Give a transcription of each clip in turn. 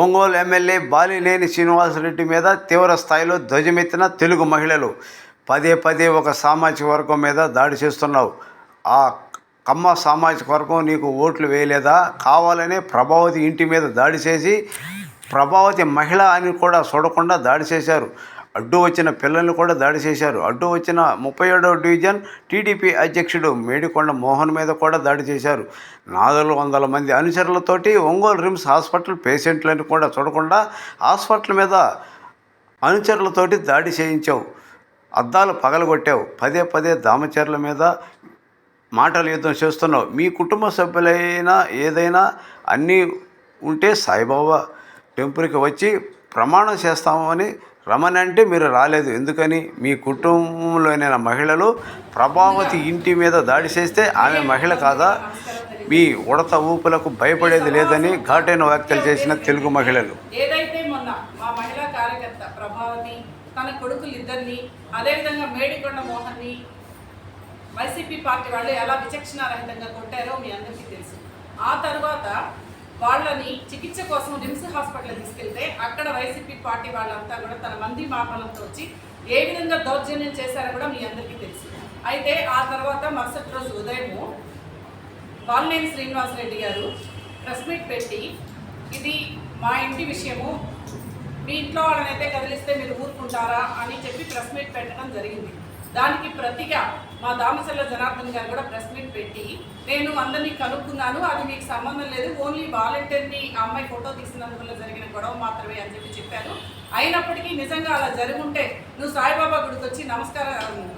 Ongole MLA Balineni Srinivasa Reddy మీద తీవ్ర స్థాయిలో ధ్వజమెత్తిన తెలుగు మహిళలు. పదే పదే ఒక సామాజిక వర్గం మీద దాడి చేస్తున్నావు. ఆ కమ్మ సామాజిక వర్గం నీకు ఓట్లు వేయలేదా? కావాలనే ప్రభావతి ఇంటి మీద దాడి చేసి ప్రభావతి మహిళ అని కూడా చూడకుండా దాడి చేశారు. అడ్డు వచ్చిన పిల్లల్ని కూడా దాడి చేశారు. అడ్డు వచ్చిన 37వ డివిజన్ టీడీపీ అధ్యక్షుడు మేడికొండ మోహన్ మీద కూడా దాడి చేశారు. 400 మంది అనుచరులతోటి ఒంగోలు రిమ్స్ హాస్పిటల్ పేషెంట్లను కూడా చూడకుండా హాస్పిటల్ మీద అనుచరులతోటి దాడి చేయించావు. అద్దాలు పగలగొట్టావు. పదే పదే దామచర్ల మీద మాటల యుద్ధం చేస్తున్నావు. మీ కుటుంబ సభ్యులైనా ఏదైనా అన్నీ ఉంటే సాయిబాబా టెంపుల్కి వచ్చి ప్రమాణం చేస్తామని రమణంటే మీరు రాలేదు. ఎందుకని? మీ కుటుంబంలోనైన మహిళలు ప్రభావతి ఇంటి మీద దాడి చేస్తే ఆమె మహిళ కాదా? మీ ఉడత ఊపులకు భయపడేది లేదని ఘాటైన వ్యాఖ్యలు చేసిన తెలుగు మహిళలు. ఏదైతే మొన్న మా మహిళా కార్యకర్త ప్రభావతి తన కొడుకులు ఇద్దరిని, అదేవిధంగా మేడికొండ మోహన్ని వైసీపీ పార్టీ వాళ్ళు ఎలా విచక్షణారహితంగా కొట్టారో మీ అందరికీ తెలుసు. ఆ తర్వాత వాళ్ళని చికిత్స కోసం రిమ్స్ హాస్పిటల్ తీసుకెళ్తే అక్కడ వైసీపీ పార్టీ వాళ్ళంతా కూడా తన మంది మాపనంతో వచ్చి ఏ విధంగా దౌర్జన్యం చేశారో కూడా మీ అందరికీ తెలుసు. అయితే ఆ తర్వాత మరుసటి రోజు ఉదయము బాలినేని శ్రీనివాసరెడ్డి గారు ప్రెస్ మీట్ పెట్టి ఇది మా ఇంటి విషయము, మీ ఇంట్లో వాళ్ళనైతే కదిలిస్తే మీరు ఊరుకుంటారా అని చెప్పి ప్రెస్ మీట్ పెట్టడం జరిగింది. దానికి ప్రతిగా మా దామచర్ల జనార్దన్ గారు కూడా ప్రెస్ మీట్ పెట్టి నేను అందరినీ కనుక్కున్నాను, అది మీకు సంబంధం లేదు, ఓన్లీ వాలంటీర్ని ఆ అమ్మాయి ఫోటో తీసినందువల్ల జరిగిన గొడవ మాత్రమే అని చెప్పారు. అయినప్పటికీ నిజంగా అలా జరుగుంటే నువ్వు సాయిబాబా గుడికి వచ్చి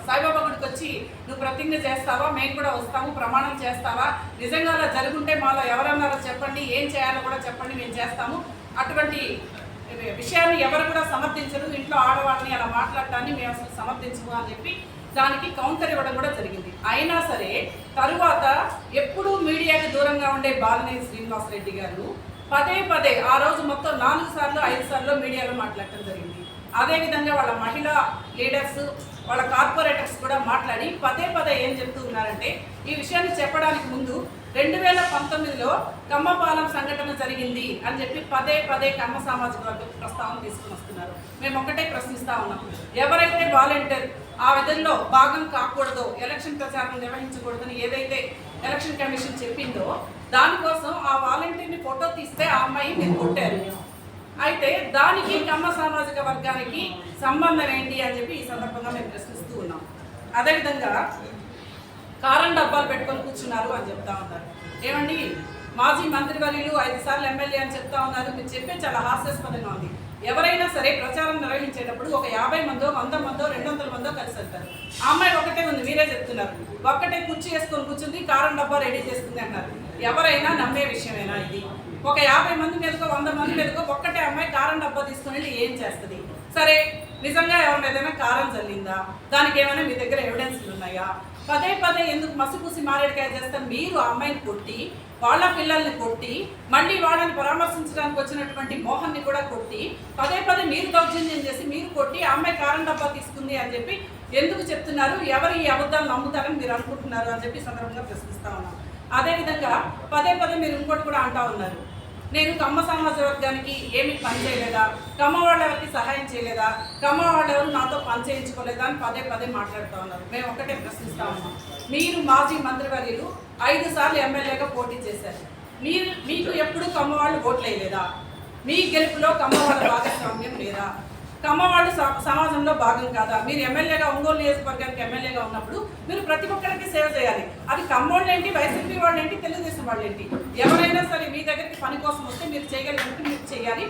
సాయిబాబా గుడికి వచ్చి నువ్వు ప్రతిజ్ఞ చేస్తావా? మేము కూడా వస్తాము, ప్రమాణం చేస్తావా? నిజంగా అలా జరుగుంటే మాలో ఎవరన్నారో చెప్పండి, ఏం చేయాలో కూడా చెప్పండి, మేము చేస్తాము. అటువంటి విషయాన్ని ఎవరు కూడా సమర్థించరు. ఇంట్లో ఆడవాళ్ళని అలా మాట్లాడటాన్ని మేము అసలు సమర్థించము అని చెప్పి దానికి కౌంటర్ ఇవ్వడం కూడా జరిగింది. అయినా సరే తరువాత ఎప్పుడూ మీడియాకి దూరంగా ఉండే బాలినేని శ్రీనివాసరెడ్డి గారు పదే పదే ఆ రోజు మొత్తం 4 సార్లు 5 సార్లు మీడియాలో మాట్లాడటం జరిగింది. అదేవిధంగా వాళ్ళ మహిళా లీడర్స్, వాళ్ళ కార్పొరేటర్స్ కూడా మాట్లాడి పదే పదే ఏం చెప్తూ ఉన్నారంటే ఈ విషయాన్ని చెప్పడానికి ముందు 2019లో కమ్మపాలెం సంఘటన జరిగింది అని చెప్పి పదే పదే కమ్మ సామాజిక వర్గ ప్రస్తావన తీసుకుని వస్తున్నారు. మేము ఒక్కటే ప్రశ్నిస్తా ఉన్నాం, ఎవరైతే వాలంటీర్ ఆ విధంలో భాగం కాకూడదో, ఎలక్షన్ ప్రచారం నిర్వహించకూడదని ఏదైతే ఎలక్షన్ కమిషన్ చెప్పిందో దానికోసం ఆ వాలంటీర్ని ఫోటో తీస్తే ఆ అమ్మాయి మీరు కొట్టారు. అయితే దానికి కమ్మ సామాజిక వర్గానికి సంబంధం ఏంటి అని చెప్పి ఈ సందర్భంగా మేము ప్రశ్నిస్తూ ఉన్నాం. అదేవిధంగా కారం డబ్బాలు పెట్టుకొని కూర్చున్నారు అని చెప్తా ఉన్నారు. ఏమండి, మాజీ మంత్రివర్యులు 5 సార్లు ఎమ్మెల్యే అని చెప్తా ఉన్నారు. మీరు చెప్పే చాలా హాస్యాస్పదంగా ఉంది. ఎవరైనా సరే ప్రచారం నిర్వహించేటప్పుడు ఒక 50 మందో 100 మందో 200 మందో కలిసి వెళ్తారు. ఆ అమ్మాయి ఒకటే ఉంది, మీరే చెప్తున్నారు. ఒక్కటే కుర్చీ వేసుకొని కూర్చుంది, కారం డబ్బా రెడీ చేస్తుంది అన్నారు. ఎవరైనా నమ్మే విషయమేనా ఇది? ఒక 50 మంది మీదకో 100 మంది మీదకో ఒక్కటే అమ్మాయి కారం డబ్బా తీసుకుని వెళ్ళి ఏం చేస్తుంది? సరే, నిజంగా ఎవరి ఏదైనా కారం చల్లిందా? దానికి ఏమైనా మీ దగ్గర ఎవిడెన్స్లు ఉన్నాయా? పదే పదే ఎందుకు మసిపూసి మారేడుకాయ చేస్తారు? మీరు ఆ అమ్మాయిని కొట్టి, వాళ్ళ పిల్లల్ని కొట్టి, మళ్ళీ వాళ్ళని పరామర్శించడానికి వచ్చినటువంటి మోహన్ని కూడా కొట్టి, పదే పదే మీరు దౌర్జన్యం చేసి మీరు కొట్టి ఆ అమ్మాయి కారం డబ్బా తీసుకుంది అని చెప్పి ఎందుకు చెప్తున్నారు? ఎవరు ఈ అబద్ధాలు నమ్ముతారని మీరు అనుకుంటున్నారు అని చెప్పి సందర్భంగా ప్రశ్నిస్తా ఉన్నాం. అదేవిధంగా పదే పదే మీరు ఇంకోటి కూడా అంటా ఉన్నారు, నేను కమ్మ సమాజ వర్గానికి ఏమీ పని చేయలేదా? కమ్మ వాళ్ళు ఎవరికి సహాయం చేయలేదా? కమ్మ వాళ్ళు ఎవరు నాతో పని చేయించుకోలేదా అని పదే పదే మాట్లాడుతూ ఉన్నారు. మేము ఒక్కటే ప్రశ్నిస్తా ఉన్నాం, మీరు మాజీ మంత్రివర్యులు 5 సార్లు ఎమ్మెల్యేగా పోటీ చేశారు. మీకు ఎప్పుడు కమ్మ వాళ్ళు ఓట్లు వేయలేదా? మీ గెలుపులో కమ్మ వాళ్ళ భాగస్వామ్యం లేదా? కమ్మ వాళ్ళు సమాజంలో భాగం కాదా? మీరు ఎమ్మెల్యేగా ఒంగోలు నియోజకవర్గానికి ఎమ్మెల్యేగా ఉన్నప్పుడు మీరు ప్రతి ఒక్కరికి సేవ చేయాలి. అది కమ్మోళ్ళు ఏంటి, వైసీపీ వాళ్ళు ఏంటి, తెలుగుదేశం వాళ్ళు ఏంటి, ఎవరైనా సరే మీ దగ్గరికి పని కోసం వస్తే మీరు చేయగలిగినట్టు మీరు చేయాలి.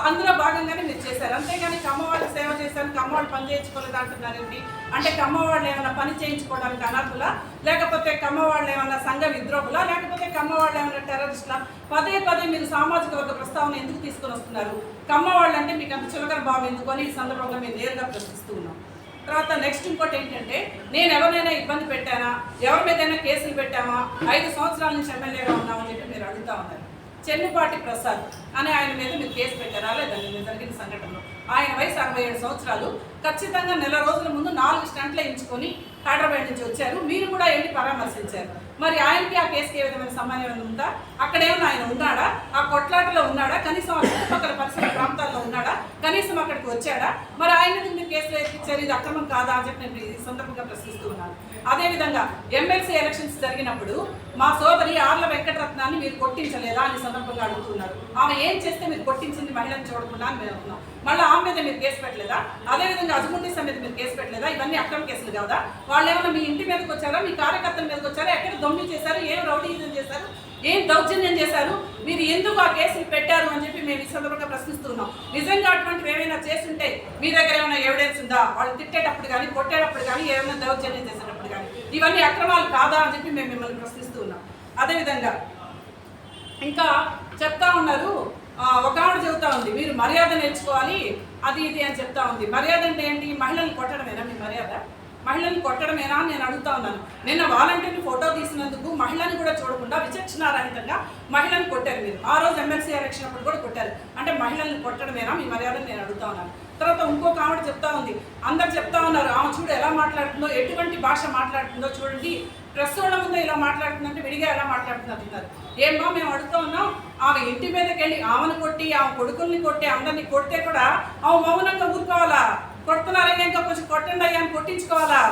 అందులో భాగంగానే మీరు చేశారు. అంతేగాని కమ్మ వాళ్ళు సేవ చేశారు, కమ్మ వాళ్ళు పని చేయించుకోలేదు అంటున్నారేంటి? అంటే కమ్మ వాళ్ళు ఏమైనా పని చేయించుకోవడానికి అనర్హులా? లేకపోతే కమ్మ వాళ్ళు ఏమైనా సంఘ విద్రోహులా? లేకపోతే కమ్మ వాళ్ళు ఏమైనా టెర్రరిస్టులా? పదే పదే మీరు సామాజిక వర్గ ప్రస్తావన ఎందుకు తీసుకొని వస్తున్నారు? కమ్మ వాళ్ళు అంటే మీకు అంత చులకన భావం ఎందుకు అని ఈ సందర్భంగా మేము నేరుగా ప్రశ్నిస్తూ ఉన్నాం. తర్వాత నెక్స్ట్ ఇంకోటి ఏంటంటే, నేను ఎవరినైనా ఇబ్బంది పెట్టానా? ఎవరి మీదైనా కేసులు పెట్టామా? 5 సంవత్సరాల నుంచి ఎమ్మెల్యేగా ఉన్నామని చెప్పి మీరు అడుగుతా ఉన్నారు. చెన్నుపాటి ప్రసాద్ అనే ఆయన మీద మీరు కేసు పెట్టారా? లేదండి, మీరు జరిగిన సంఘటనలో ఆయన వయసు 67 సంవత్సరాలు. ఖచ్చితంగా నెల రోజుల ముందు 4 స్టంట్లు వేయించుకొని హైదరాబాద్ నుంచి వచ్చారు. మీరు కూడా వెళ్ళి పరామర్శించారు. మరి ఆయనకి ఆ కేసుకి ఏ విధమైన సంబంధం ఏమైనా ఉందా? అక్కడేమన్నా ఆయన ఉన్నాడా? ఆ కొట్లాటలో ఉన్నాడా? కనీసం ఆ చుట్టుపక్కల పరిసర ప్రాంతాల్లో ఉన్నాడా? కనీసం అక్కడికి వచ్చాడా? మరి ఆయన మీద మీరు కేసులు ఎత్తిచ్చారు, ఇది అక్రమం కాదా అని చెప్పి నేను ఈ సందర్భంగా ప్రశ్నిస్తూ ఉన్నాను. అదేవిధంగా ఎమ్మెల్సీ ఎలక్షన్స్ జరిగినప్పుడు మా సోదరి ఆర్ల వెంకటరత్నాన్ని మీరు కొట్టించలేదా అని సందర్భంగా అడుగుతున్నారు. ఆమె ఏం చేస్తే మీరు కొట్టించింది మహిళను చూడకుండా అని మేము అనుకున్నాం. మళ్ళీ ఆమె మీద మీరు కేసు పెట్టలేదా? అదేవిధంగా అజమున్నీసా మీద మీరు కేసు పెట్టలేదా? ఇవన్నీ అక్రమ కేసులు కాదా? వాళ్ళు ఏమైనా మీ ఇంటి మీదకి వచ్చారా, మీ కార్యకర్తల మీదకి వచ్చారా, ఎక్కడ దొమ్మి చేశారు, ఏం రౌడీజం చేశారు, ఏం దౌర్జన్యం చేశారు, మీరు ఎందుకు ఆ కేసులు పెట్టారు అని చెప్పి మేము ఈ సందర్భంగా ప్రశ్నిస్తున్నాం. నిజంగా అటువంటివి ఏమైనా చేస్తుంటే మీ దగ్గర ఏమైనా ఎవిడెన్స్ ఉందా? వాళ్ళు తిట్టేటప్పుడు కానీ కొట్టేటప్పుడు కానీ ఏమైనా దౌర్జన్యం చేసేటప్పుడు కానీ ఇవన్నీ అక్రమాలు కాదా అని చెప్పి మేము మిమ్మల్ని ప్రశ్నిస్తూ ఉన్నాం. అదేవిధంగా ఇంకా చెప్తా ఉన్నారు, ఒక ఆవిడ చెబుతా ఉంది మీరు మర్యాద నేర్చుకోవాలి అది ఇది అని చెప్తా ఉంది. మర్యాద అంటే ఏంటి? మహిళల్ని కొట్టడమేనా మీ మర్యాద? మహిళల్ని కొట్టడమేనా అని నేను అడుగుతా ఉన్నాను. నిన్న వాలంటీర్ని ఫోటో తీసినందుకు మహిళని కూడా చూడకుండా విచక్షణారహితంగా మహిళని కొట్టారు మీరు. ఆ రోజు ఎమ్మెల్సీ ఎలక్షన్ అప్పుడు కూడా కొట్టారు. అంటే మహిళల్ని కొట్టడమేనా మీ మర్యాదని నేను అడుగుతా ఉన్నాను. తర్వాత ఇంకొక ఆవిడ చెప్తా ఉంది, అందరు చెప్తా ఉన్నారు ఆమె చూడు ఎలా మాట్లాడుతుందో, ఎటువంటి భాష మాట్లాడుతుందో చూడండి, ప్రెస్ వాళ్ళ ముందు ఇలా మాట్లాడుతుందంటే విడిగా ఎలా మాట్లాడుతున్నారు. ఏమో మేము అడుగుతా ఉన్నాం, ఆమె ఇంటి మీదకి వెళ్ళి ఆమెను కొట్టి ఆమె కొడుకుల్ని కొట్టి అందరినీ కొడితే కూడా ఆమె మౌనంగా ఊరుకోవాలా? కొడుతున్నారని ఇంకా కొంచెం కొట్టండి అయ్యా అని కొట్టించుకోవాలా?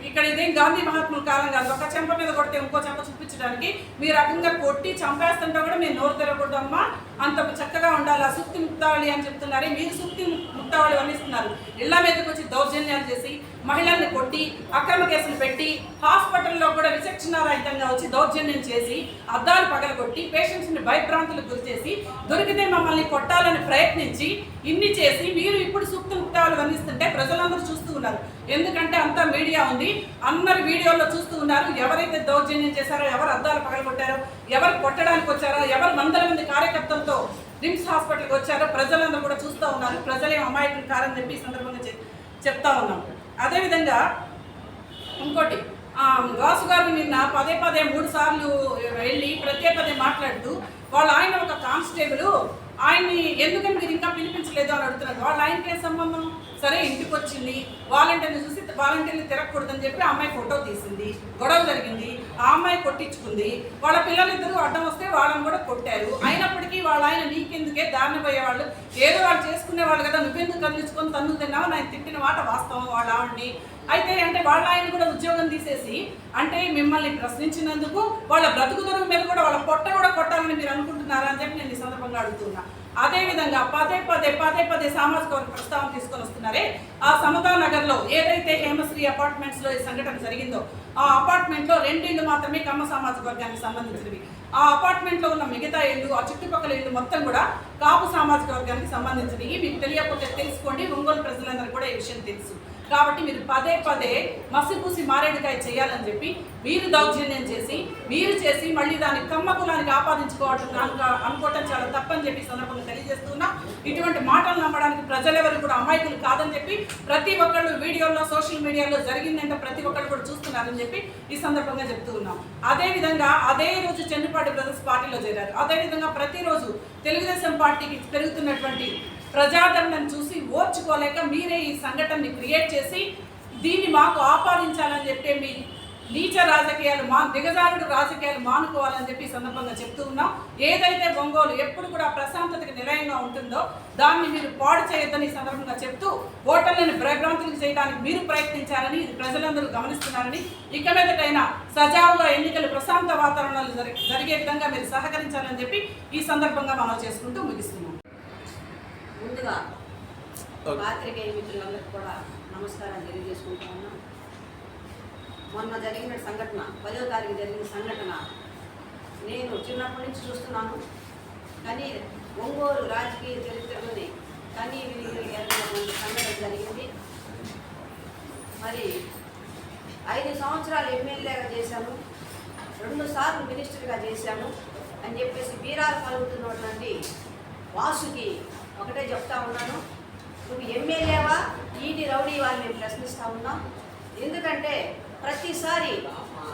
ఇక్కడ ఇదేం గాంధీ మహాత్ముల కాలం కాదు. ఒక చెంప మీద కొడితే ఇంకో చెంప చూపించడానికి మీ రకంగా కొట్టి చంపేస్తుంటే కూడా మీరు నోరు తెరకూడదు అమ్మా, అంత చక్కగా ఉండాలి. సుక్తి ముక్తావళి అని చెప్తున్నారే, మీరు సుక్తి ముక్తావళి వర్ణిస్తున్నారు. ఇళ్ల మీదకి వచ్చి దౌర్జన్యాలు చేసి మహిళల్ని కొట్టి అక్రమ కేసులు పెట్టి హాస్పిటల్లో కూడా విచక్షణారహితంగా వచ్చి దౌర్జన్యం చేసి అద్దాలు పగలగొట్టి పేషెంట్స్ని భయభ్రాంతులకు గురి చేసి దొరికితే మమ్మల్ని కొట్టాలని ప్రయత్నించి ఇన్ని చేసి మీరు ఇప్పుడు సూక్తి ముక్తావళి వర్ణిస్తుంటే ప్రజలందరూ చూస్తూ ఉన్నారు. ఎందుకంటే అంతా మీడియా ఉంది, అందరు వీడియోలో చూస్తూ ఉన్నారు. ఎవరైతే దౌర్జన్యం చేశారో, ఎవరు అద్దాలు పగలగొట్టారో, ఎవరు కొట్టడానికి వచ్చారో, ఎవరు వందల మంది కార్యకర్తలతో రిమ్స్ హాస్పిటల్కి వచ్చారో ప్రజలందరూ కూడా చూస్తూ ఉన్నారు. ప్రజలే అమాయకులు కారని చెప్పి ఈ సందర్భంగా చెప్తా ఉన్నాం. అదేవిధంగా ఇంకోటి, వాసు గారు నిన్న పదే 3 సార్లు వెళ్ళి పదే మాట్లాడుతూ వాళ్ళ ఆయన ఒక కానిస్టేబుల్ ఆయన్ని ఎందుకని మీరు ఇంకా పిలిపించలేదు అని అడుగుతున్నారు. వాళ్ళ ఆయనకి ఏ సంబంధం? సరే ఇంటికి వచ్చింది, వాలంటీర్ని చూసి వాలంటీర్ని తిరగకూడదని చెప్పి ఆ అమ్మాయి ఫోటో తీసింది, గొడవ జరిగింది, ఆ అమ్మాయి కొట్టించుకుంది. వాళ్ళ పిల్లలిద్దరూ అడ్డం వస్తే వాళ్ళని కూడా కొట్టారు. అయినప్పటికీ వాళ్ళ ఆయన నీకెందుకే దారిని పోయేవాళ్ళు, ఏదో వాళ్ళు చేసుకునేవాళ్ళు కదా, నువ్వెందుకు కదిలించుకొని తన్ను తిన్నావు ఆయన తిట్టిన మాట వాస్తవం వాళ్ళ ఆవిడ్ని. అయితే అంటే వాళ్ళ ఆయన కూడా ఉద్యోగం తీసేసి అంటే మిమ్మల్ని ప్రశ్నించినందుకు వాళ్ళ బ్రతుకు తెరువు మీద కూడా వాళ్ళ పొట్ట కూడా కొట్టాలని మీరు అనుకుంటున్నారా అని చెప్పి నేను ఈ సందర్భంగా అడుగుతున్నా. అదేవిధంగా పదే సామాజిక వర్గ ప్రస్తావన తీసుకొని వస్తున్నారే, ఆ సమతా నగర్లో ఏదైతే హేమశ్రీ అపార్ట్మెంట్స్లో ఈ సంఘటన జరిగిందో ఆ అపార్ట్మెంట్లో 2 ఇళ్ళు మాత్రమే కమ్మ సామాజిక వర్గానికి సంబంధించినవి. ఆ అపార్ట్మెంట్లో ఉన్న మిగతా ఇళ్ళు, ఆ చుట్టుపక్కల ఇళ్ళు మొత్తం కూడా కాపు సామాజిక వర్గానికి సంబంధించినవి. మీకు తెలియకపోతే తెలుసుకోండి, ఒంగోలు ప్రజలందరూ కూడా ఈ విషయం తెలుసు. కాబట్టి మీరు పదే మసిపూసి మారేడుకాయ చేయాలని చెప్పి మీరు దౌర్జన్యం చేసి మళ్ళీ దాన్ని కమ్మ కులానికి ఆపాదించుకోవటం అనుకోవటం చాలా తప్పని చెప్పి సందర్భంగా తెలియజేస్తున్నా. ఇటువంటి మాటలు నమ్మడానికి ప్రజలెవరు కూడా అమాయకులు కాదని చెప్పి ప్రతి ఒక్కళ్ళు వీడియోలో సోషల్ మీడియాలో జరిగిందంటే ప్రతి ఒక్కళ్ళు కూడా చూస్తున్నారని చెప్పి ఈ సందర్భంగా చెప్తూ ఉన్నాం. అదేవిధంగా అదే రోజు చెన్నుపాటి బ్రదర్స్ పార్టీలో చేరారు. అదేవిధంగా ప్రతిరోజు తెలుగుదేశం పార్టీకి పెరుగుతున్నటువంటి ప్రజాదరణను చూసి ఓర్చుకోలేక మీరే ఈ సంఘటనని క్రియేట్ చేసి దీన్ని మాకు ఆపాదించాలని చెప్పి మీ నీచ రాజకీయాలు దిగజారుడు రాజకీయాలు మానుకోవాలని చెప్పి సందర్భంగా చెప్తూ ఉన్నాం. ఏదైతే ఒంగోలు ఎప్పుడు కూడా ప్రశాంతతకి నిలయంగా ఉంటుందో దాన్ని మీరు పాడు చేయొద్దని ఈ సందర్భంగా చెప్తూ ఓటర్లను భయభ్రాంతులకు చేయడానికి మీరు ప్రయత్నించాలని ఇది ప్రజలందరూ గమనిస్తున్నారని, ఇక మీదటైనా సజావుగా ఎన్నికలు ప్రశాంత వాతావరణాలు జరిగే విధంగా మీరు సహకరించాలని చెప్పి ఈ సందర్భంగా మనం చేసుకుంటూ ముగిస్తున్నాం. ముందుగా పాత్రికేయ మిత్రులందరికీ కూడా నమస్కారం తెలియజేసుకుంటా ఉన్నాం. మొన్న జరిగిన సంఘటన, 10వ తారీఖు జరిగిన సంఘటన నేను చిన్నప్పటి నుంచి చూస్తున్నాను. కానీ ఒంగోలు రాజకీయ చరిత్రలోనే కానీ సంఘటన జరిగింది. మరి 5 సంవత్సరాలు ఎమ్మెల్యేగా చేశాను, 2 సార్లు మినిస్టర్గా చేశాను అని చెప్పేసి బీరాలు పలుకుతున్నటువంటి వాసుకి ఒకటే చెప్తా ఉన్నాను, నువ్వు ఎమ్మెల్యేవా ఈటి రౌడీ వాళ్ళని ప్రశ్నిస్తూ ఉన్నాం. ఎందుకంటే ప్రతిసారి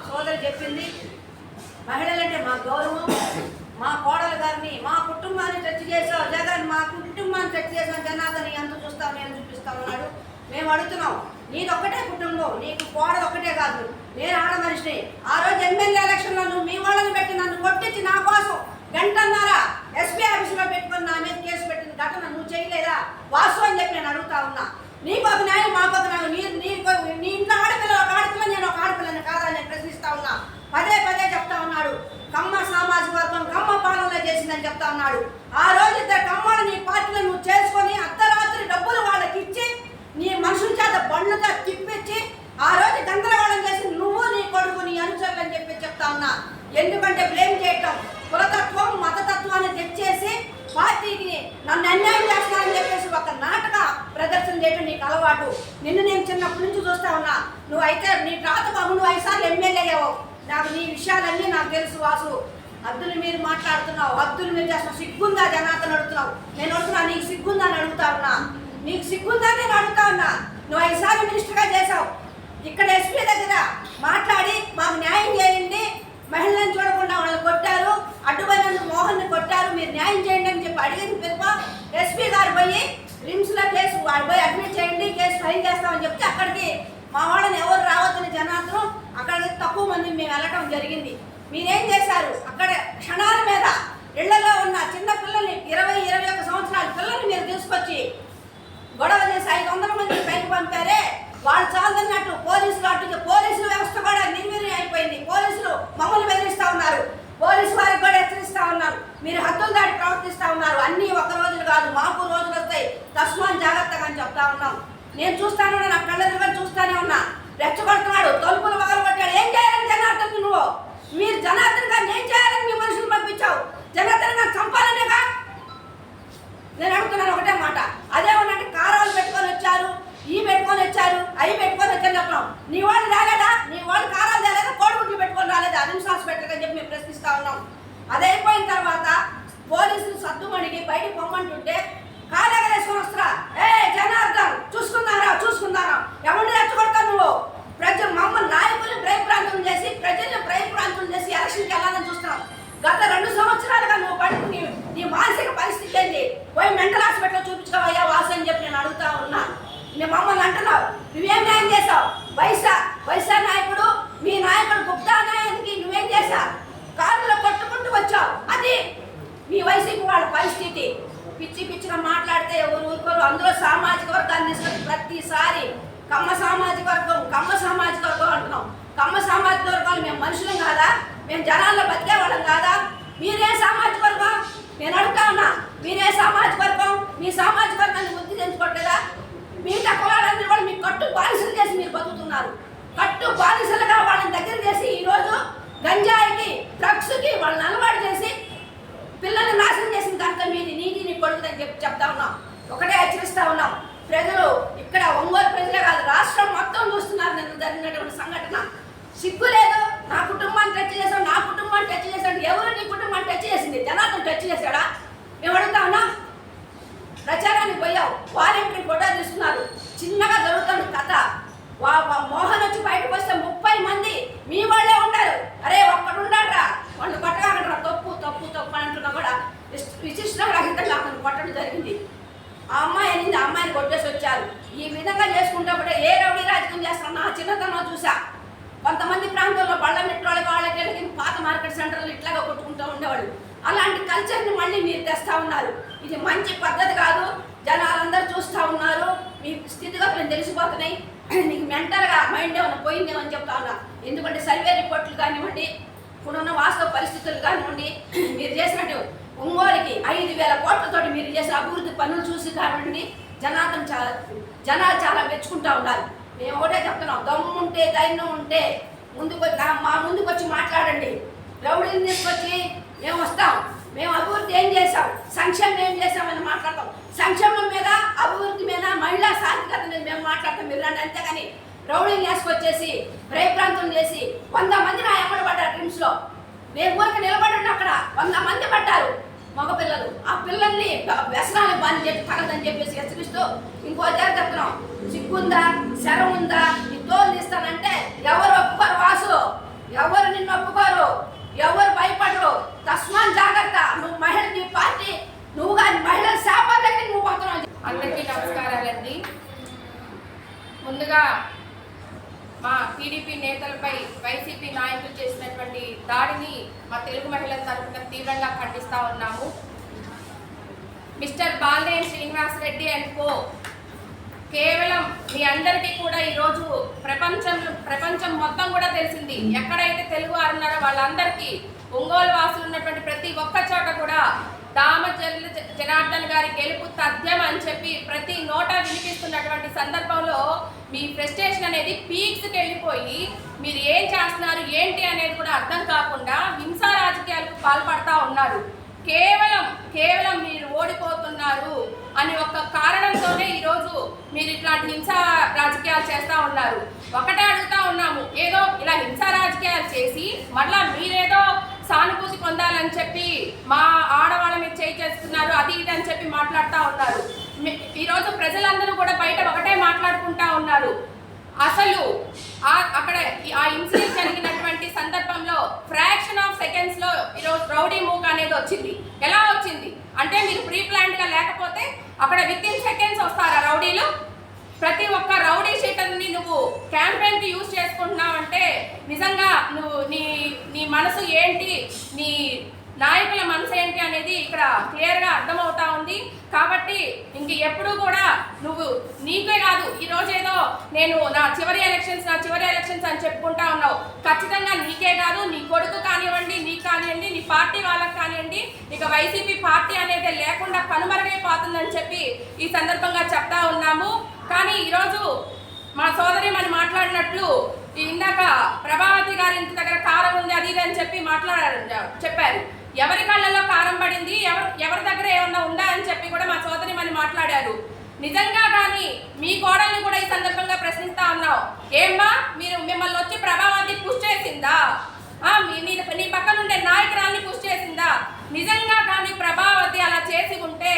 సోదరు చెప్పింది మహిళలంటే మా గౌరవం, మా కోడలు గారిని మా కుటుంబాన్ని టచ్ చేసావు జగన్, మా కుటుంబాన్ని టచ్ చేసావు జనార్దన్ ఎంత చూస్తావు నేను చూపిస్తా ఉన్నాడు. మేము అడుగుతున్నాం నీదొక్కటే కుటుంబం, నీకు కోడలు ఒక్కటే కాదు, నేను ఆడ మనిషిని. ఆ రోజు ఎమ్మెల్యే ఎలక్షన్లో నువ్వు మీ వాళ్ళని పెట్టి నన్ను కొట్టించి నా కోసం గంటన్నర ఎస్పీ ఆఫీసులో పెట్టుకుని నా మీద కేసు పెట్టిన ఘటన నువ్వు చేయలేదా వాసు అని చెప్పి నేను అడుగుతా ఉన్నా. నీకు ఒక న్యాయం, మాకు ఒక న్యాయం. నీ ఇంట్లో ఆడపిల్ల ఒక ఆడపిల్ల, నేను ఒక ఆడపిల్లని కాదా నేను ప్రశ్నిస్తా ఉన్నా. పదే పదే చెప్తా ఉన్నాడు, కమ్మ సామాజిక వర్గం కమ్మ పాలన చేసిందని చెప్తా ఉన్నాడు. ఆ రోజు ఇద్దరు కమ్మలు నీ పార్టీలో నువ్వు చేసుకొని అర్ధరాత్రి డబ్బులు వాళ్ళకి ఇచ్చి నీ మనుషుల చేత బండ్లుగా తిప్పించి ఆ రోజు గందరగోళం చేసి నువ్వు నీ కొడుకు నీ అనుచరులు అని చెప్పి చెప్తా ఉన్నా. ఎందుకంటే బ్లేమ్ చేయటం, కులతత్వం మతతత్వాన్ని తెచ్చేసి పార్టీకి నన్ను అన్యాయం చేస్తానని చెప్పేసి ఒక నాటక ప్రదర్శన చేయడం నీకు అలవాటు. నిన్ను నేను చిన్నప్పటి నుంచి చూస్తా ఉన్నా. నువ్వు అయితే నీ రాత బాబు నువ్వు 5 సార్లు ఎమ్మెల్యే అయ్యావు. నాకు నీ విషయాలన్నీ నాకు తెలుసు వాసు. హద్దులు మీరు మాట్లాడుతున్నావు, హద్దులు మీరు చేస్తున్నావు. సిగ్గుందా జనార్దన్ అడుగుతున్నావు. నేను అడుగుతున్నా, నీకు సిగ్గుందా అని అడుగుతా ఉన్నా. నీకు సిగ్గుందా నేను అడుగుతా ఉన్నా. నువ్వు 5 సార్లు మినిస్టర్గా చేసావు. ఇక్కడ ఎస్పీ దగ్గర మాట్లాడి మాకు న్యాయం చేయండి, మహిళలను చూడకుండా వాళ్ళని కొట్టారు, అడ్డుపోయినందుకు మోహన్ని కొట్టారు, మీరు న్యాయం చేయండి అని చెప్పి అడిగిన పిలుపు ఎస్పీ గారు పోయి రిమ్స్లో కేసు వాడు పోయి అడ్మిట్ చేయండి, కేసు ఫైల్ చేస్తామని చెప్తే అక్కడికి మా వాళ్ళని ఎవరు రావద్దని జనార్దన్ అక్కడికి తక్కువ మంది మేము వెళ్ళటం జరిగింది. మీరేం చేశారు? అక్కడ క్షణాల మీద ఇళ్లలో ఉన్న చిన్న పిల్లల్ని 20-21 సంవత్సరాల పిల్లల్ని మీరు తీసుకొచ్చి గొడవ చేసి 500 మంది పైకి పంపారే. వాళ్ళు చాలన్నట్టు పోలీసులు అటు పోలీసుల వ్యవస్థ కూడా నిర్వీర్యం అయిపోయింది. పోలీసులు మమ్మల్ని బెదిరిస్తూ ఉన్నారు, పోలీసు వారికి కూడా హెచ్చరిస్తూ ఉన్నారు. మీరు హద్దులు దాటి ప్రవర్తిస్తూ ఉన్నారు. అన్నీ ఒక రోజులు కాదు, మాకు రోజులు వస్తాయి, తస్మాన్ జాగ్రత్తగా అని చెప్తా ఉన్నాం. నేను చూస్తానే ఉన్నా, నా కళ్ళెదురుగా చూస్తానే ఉన్నా. రెచ్చగొడుతున్నాడు, తలుపులు పగలగొట్టాడు. ఏం చేయాలని జనార్దన్ నువ్వు? మీరు జనార్దన్ గారిని ఏం చేయాలని మీ మనుషులు పంపించావు? జనార్దన్ గారిని చంపాలనేగా నేను అడుగుతున్నాను ఒకటే మాట. అదే ఉన్నట్టు కారాలు పెట్టుకొని వచ్చారు, పెట్టుకొని వచ్చారు, అవి పెట్టుకొని వచ్చారు చెప్పడం. నీ వాళ్ళు రాలేదా? నీ వాళ్ళు కారాలు రాలేదా? కోడిగుడ్లు పెట్టుకొని రాలేదా? రిమ్స్ హాస్పిటల్ అని చెప్పి మేము ప్రశ్నిస్తా ఉన్నాం. అది అయిపోయిన తర్వాత పోలీసులు సద్దుమణికి బయటకు పొమ్మంటుంటే కాలగలేసుకొని వస్తారా? జనార్దన్ చూసుకున్నారా? ఎవరిని రెచ్చగొడతావు నువ్వు? మమ్మల్ని నాయకులు భయప్రాంతం చేసి ప్రజలను భయప్రాంతం చేసి ఎలక్షన్కి వెళ్ళాలని చూస్తున్నాం. గత 2 సంవత్సరాలుగా నువ్వు పడుకుని నీ మానసిక పరిస్థితి ఏంటి? పోయి మెంటల్ హాస్పిటల్ చూపించుకోవయ్యా వాసు అని చెప్పి నేను అడుగుతా ఉన్నా. నేను మమ్మల్ని అంటున్నావు, నువ్వేం న్యాయం చేసావు? వైసా నాయకుడు, మీ నాయకుడు గుప్తా నాయకుడికి నువ్వేం చేశావు? కారులో కొట్టుకుంటూ వచ్చావు. అది మీ వైసీపీ వాళ్ళ పరిస్థితి. పిచ్చిగా మాట్లాడితే ఎవరు ఊరుకోరు. అందులో సామాజిక వర్గాన్ని తీసుకొని ప్రతిసారి కమ్మ సామాజిక వర్గం అంటున్నాం. కమ్మ సామాజిక వర్గాలు మేము మనుషులం కాదా? మేము జనాల్లో బతికే వాళ్ళం కాదా? మీరే సామాజిక వర్గం? నేను అడుగుతా ఉన్నా, మీరే సామాజిక వర్గం? మీ సామాజిక వర్గాన్ని బుద్ధి తెచ్చుకోవట్లేదా? మిగతా కులాలందరూ కూడా మీకు కట్టు బానిసలు చేసి మీరు బతుకుతున్నారు. కట్టు బానిసలుగా వాళ్ళని దగ్గర చేసి ఈరోజు గంజాయికి డ్రగ్స్కి వాళ్ళని అలవాటు చేసి పిల్లల్ని నాశనం చేసిన కనుక మీది నీ కొడుకుదని చెప్తా ఉన్నాం. ఒకటే హెచ్చరిస్తా ఉన్నాం. ప్రజలు ఇక్కడ ఒంగోలు ప్రజలే కాదు, రాష్ట్రం మొత్తం చూస్తున్నారు నిన్న జరిగినటువంటి సంఘటన. సిగ్గు లేదు. నా కుటుంబాన్ని టచ్ చేశాడు. ఎవరు నీ కుటుంబాన్ని టచ్ చేసింది? జనార్దన్ టచ్ చేశాడా? మేము అడుగుతా ఉన్నాం. ప్రచారానికి పోయావు, వాలంటీర్ ఫోటో తీసుకున్నారు, చిన్నగా జరుగుతుంది కథ. మోహన్ వచ్చి బయటకు వస్తే 30 మంది మీ వాళ్ళే ఉంటారు. అరే ఒక్కడుండాడ్రా, వాళ్ళు కొట్టగా తప్పు అంటున్నా కూడా విశిష్ట రహితంగా అతను కొట్టడం జరిగింది. ఆ అమ్మాయి అనేది ఆ అమ్మాయిని కొట్టేసి వచ్చారు. ఈ విధంగా చేసుకుంటే ఏ రౌడీ రాజకీయం చేస్తాను నా చిన్నతనం చూసా. కొంతమంది ప్రాంతాల్లో బళ్ళ మెట్రోలకి వాళ్ళకి పాత మార్కెట్ సెంటర్లు ఇట్లాగా కొట్టుకుంటూ ఉండేవాళ్ళు. అలాంటి కల్చర్ని మళ్ళీ మీరు తెస్తా ఉన్నారు. ఇది మంచి పద్ధతి కాదు. జనాలందరూ చూస్తూ ఉన్నారు, మీ స్థితిగతులు తెలిసిపోతున్నాయి. నీకు మెంటల్గా మైండ్ ఏమైనా పోయిందేమని చెప్తా ఉన్నా. ఎందుకంటే సర్వే రిపోర్ట్లు కానివ్వండి, ఇప్పుడున్న వాస్తవ పరిస్థితులు కానివ్వండి, మీరు చేసినట్టు ఒంగోలుకి 5,000 కోట్లతోటి మీరు చేసిన అభివృద్ధి పనులు చూసి కానివ్వండి జనాలు చాలా మెచ్చుకుంటూ ఉండాలి. మేము ఒకటే చెప్తున్నాం, దమ్ము ఉంటే ధైర్యం ఉంటే మా ముందుకు వచ్చి మాట్లాడండి. రౌడీని తీసుకొచ్చి మేము వస్తాం, మేము అభివృద్ధి ఏం చేసాం, సంక్షేమం ఏం చేసామని మాట్లాడతాం. సంక్షేమం మీద, అభివృద్ధి మీద, మహిళా సాధికారత మీద మేము మాట్లాడతాం. మీరు రండి. అంతేగాని రౌడీని వేసుకొచ్చేసి భయప్రాంతం చేసి 100 మంది నా ఎమ్మడి పడ్డారు డ్రీమ్స్లో. నేను ఊరికి నిలబడి అక్కడ 100 మంది పడ్డారు మగపిల్లలు. ఆ పిల్లల్ని వ్యసనాలు బాని చెప్పి పగదని చెప్పేసి హెచ్చరిస్తూ ఇంకో జాగ్రత్త చెప్తున్నాం. సిగ్గుందా, శరం ఉందా, నీ తోలు తీస్తానంటే ఎవరు ఒప్పుకోరు వాసు, ఎవరు నిన్ను ఒప్పుకోరు, ఎవరు భయపడరు. తస్మాన్ జాగ్రత్త. నువ్వు మహిళ, నీ పార్టీ, నువ్వు కానీ మహిళల శాపాల దగ్గర నువ్వు పోతున్నావు. అందరికీ నమస్కారాలండి. ముందుగా మా టీడీపీ నేతలపై వైసీపీ నాయకులు చేసినటువంటి దాడిని మా తెలుగు మహిళల తరఫున తీవ్రంగా ఖండిస్తూ ఉన్నాము. Mister Balineni Srinivasareddy and co కేవలం మీ అందరికీ కూడా ఈరోజు ప్రపంచం మొత్తం కూడా తెలిసింది. ఎక్కడైతే తెలుగు వారు ఉన్నారో వాళ్ళందరికీ, ఒంగోలు వాసులు ఉన్నటువంటి ప్రతి ఒక్క చోట కూడా దామచర్ల జనార్దన్ గారి గెలుపు తథ్యం అని చెప్పి ప్రతి నోట వినిపిస్తున్నటువంటి సందర్భంలో మీ ఫ్రస్ట్రేషన్ అనేది పీక్స్కి వెళ్ళిపోయి మీరు ఏం చేస్తున్నారు ఏంటి అనేది కూడా అర్థం కాకుండా హింసా రాజకీయాలకు పాల్పడతా ఉన్నారు. కేవలం మీరు ఓడిపోతున్నారు అని ఒక కారణంతోనే ఈరోజు మీరు ఇట్లాంటి హింసా రాజకీయాలు చేస్తూ ఉన్నారు. ఒకటే అడుగుతా ఉన్నాము, ఏదో ఇలా హింసా రాజకీయాలు చేసి మళ్ళా మీరేదో సానుభూతి పొందాలని చెప్పి మా ఆడవాళ్ళ మీద చేస్తున్నారు అది ఇది అని చెప్పి మాట్లాడుతూ ఉన్నారు. ఈరోజు ప్రజలందరూ కూడా బయట ఒకటే మాట్లాడుకుంటా ఉన్నారు. అసలు అక్కడ ఆ ఇన్సిడెంట్ జరిగినటువంటి సందర్భంలో ఫ్రాక్షన్ ఆఫ్ సెకండ్స్లో ఈరోజు రౌడీ మూక్ అనేది వచ్చింది. ఎలా వచ్చింది అంటే మీరు ప్రీ ప్లాన్డ్గా లేకపోతే అక్కడ విత్ ఇన్ సెకండ్స్ వస్తారా రౌడీలు? ప్రతి ఒక్క రౌడీ షీటర్ని నువ్వు క్యాంపెయిన్కి యూజ్ చేసుకుంటున్నావంటే నిజంగా నువ్వు నీ మనసు ఏంటి, నీ నాయకుల మనసు ఏంటి అనేది ఇక్కడ క్లియర్గా అర్థమవుతా ఉంది. కాబట్టి ఇంక ఎప్పుడూ కూడా నువ్వు నీకే కాదు, ఈరోజు ఏదో నేను నా చివరి ఎలక్షన్స్ అని చెప్పుకుంటా ఉన్నావు. ఖచ్చితంగా నీకే కాదు, నీ కొడుకు కానివ్వండి, నీకు కానివ్వండి, నీ పార్టీ వాళ్ళకి కానివ్వండి, ఇక వైసీపీ పార్టీ అనేది లేకుండా కనుమరుగైపోతుందని చెప్పి ఈ సందర్భంగా చెప్తా ఉన్నాము. కానీ ఈరోజు మా సోదరి మనం మాట్లాడినట్లు ఇందాక ప్రభావతి గారి ఇంటి దగ్గర కారం ఉంది అది ఇది అని చెప్పి చెప్పారు. ఎవరి కళ్ళల్లో కారం పడింది, ఎవరి దగ్గర ఏమన్నా ఉందా అని చెప్పి కూడా మా సోదరి మనం మాట్లాడారు. నిజంగా కానీ మీ కోడల్ని కూడా ఈ సందర్భంగా ప్రశ్నిస్తా ఉన్నావు. ఏమ్మా మిమ్మల్ని వచ్చి ప్రభావతి పుష్ చేసిందా? నీ పక్కన ఉండే నాయకురాల్ని పుష్ చేసిందా? నిజంగా కానీ ప్రభావతి అలా చేసి ఉంటే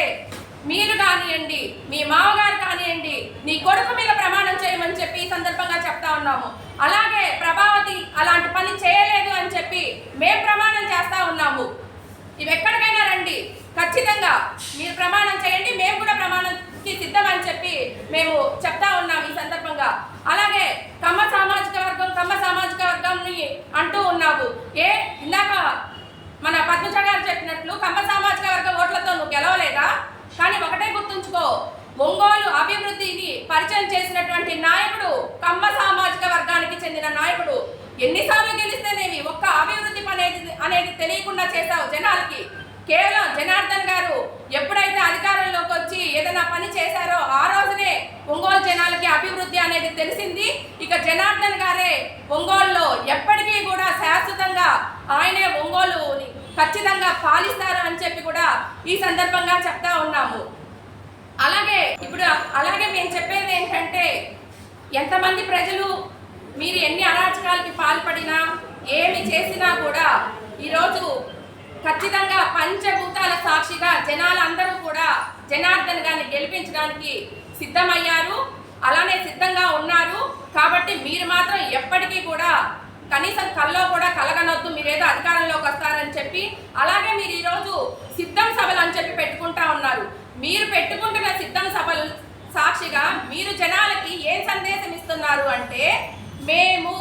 మీరు కానివ్వండి, మీ మామగారు కానివ్వండి, నీ కొడుకు మీద ప్రమాణం చేయమని చెప్పి ఈ సందర్భంగా చెప్తా ఉన్నాము. అలాగే ప్రభావతి అలాంటి పని చేయలేదు అని చెప్పి మేము ప్రమాణం చేస్తా ఉన్నాము. ఇవి ఎక్కడికైనా రండి, ఖచ్చితంగా మీరు ప్రమాణం చేయండి, మేము కూడా ప్రమాణంకి సిద్ధమని చెప్పి మేము చెప్తా ఉన్నాం ఈ సందర్భంగా. అలాగే కమ్మ సామాజిక వర్గంని అంటూ ఉన్నావు. ఇందాక మన పద్మజ గారు చెప్పినట్లు కమ్మ సామాజిక వర్గం ఓట్లతో నువ్వు గెలవలేదా? కానీ ఒకటే గుర్తుంచుకో, ఒంగోలు అభివృద్ధిని పరిచయం చేసినటువంటి నాయకుడు కమ్మ సామాజిక వర్గానికి చెందిన నాయకుడు. ఎన్నిసార్లు గెలిస్తేనేవి ఒక్క అభివృద్ధి అనేది తెలియకుండా చేశావు జనాలకి. కేవలం జనార్దన్ గారు ఎప్పుడైతే అధికారంలోకి వచ్చి ఏదైనా పని చేశారో ఆ రోజునే ఒంగోలు జనాలకి అభివృద్ధి అనేది తెలిసింది. ఇక జనార్దన్ గారే ఒంగోలులో ఎప్పటికీ కూడా శాశ్వతంగా ఆయనే ఒంగోలుని ఖచ్చితంగా పాలిస్తారు అని చెప్పి కూడా ఈ సందర్భంగా చెప్తా ఉన్నాము. అలాగే మేము చెప్పేది ఏంటంటే, ఎంతమంది ప్రజలు మీరు ఎన్ని అరాచకాలకి పాల్పడినా ఏమి చేసినా కూడా ఈరోజు ఖచ్చితంగా పంచభూతాల సాక్షిగా జనాలందరూ కూడా జనార్దన్ గారిని గెలిపించడానికి సిద్ధమయ్యారు, అలానే సిద్ధంగా ఉన్నారు. కాబట్టి మీరు మాత్రం ఎప్పటికీ కూడా కనీసం కల్లో కూడా కలగనొద్దు మీరేదో అధికారంలోకి వస్తారని చెప్పి. అలాగే మీరు ఈరోజు సిద్ధం సభలు అని చెప్పి పెట్టుకుంటా ఉన్నారు. మీరు పెట్టుకుంటున్న సిద్ధం సభలు సాక్షిగా మీరు జనాలకి ఏం సందేశం ఇస్తున్నారు అంటే, మేము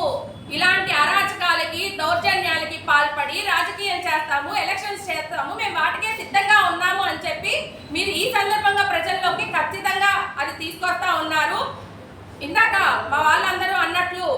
ఇలాంటి అరాచకాలకి దౌర్జన్యాలకి పాల్పడి రాజకీయం చేస్తాము, ఎలక్షన్స్ చేస్తాము, మేము వాటికే సిద్ధంగా ఉన్నాము అని చెప్పి మీరు ఈ సందర్భంగా ప్రజల్లోకి ఖచ్చితంగా అది తీసుకొస్తా ఉన్నారు. ఇందాక మా వాళ్ళందరూ అన్నట్లు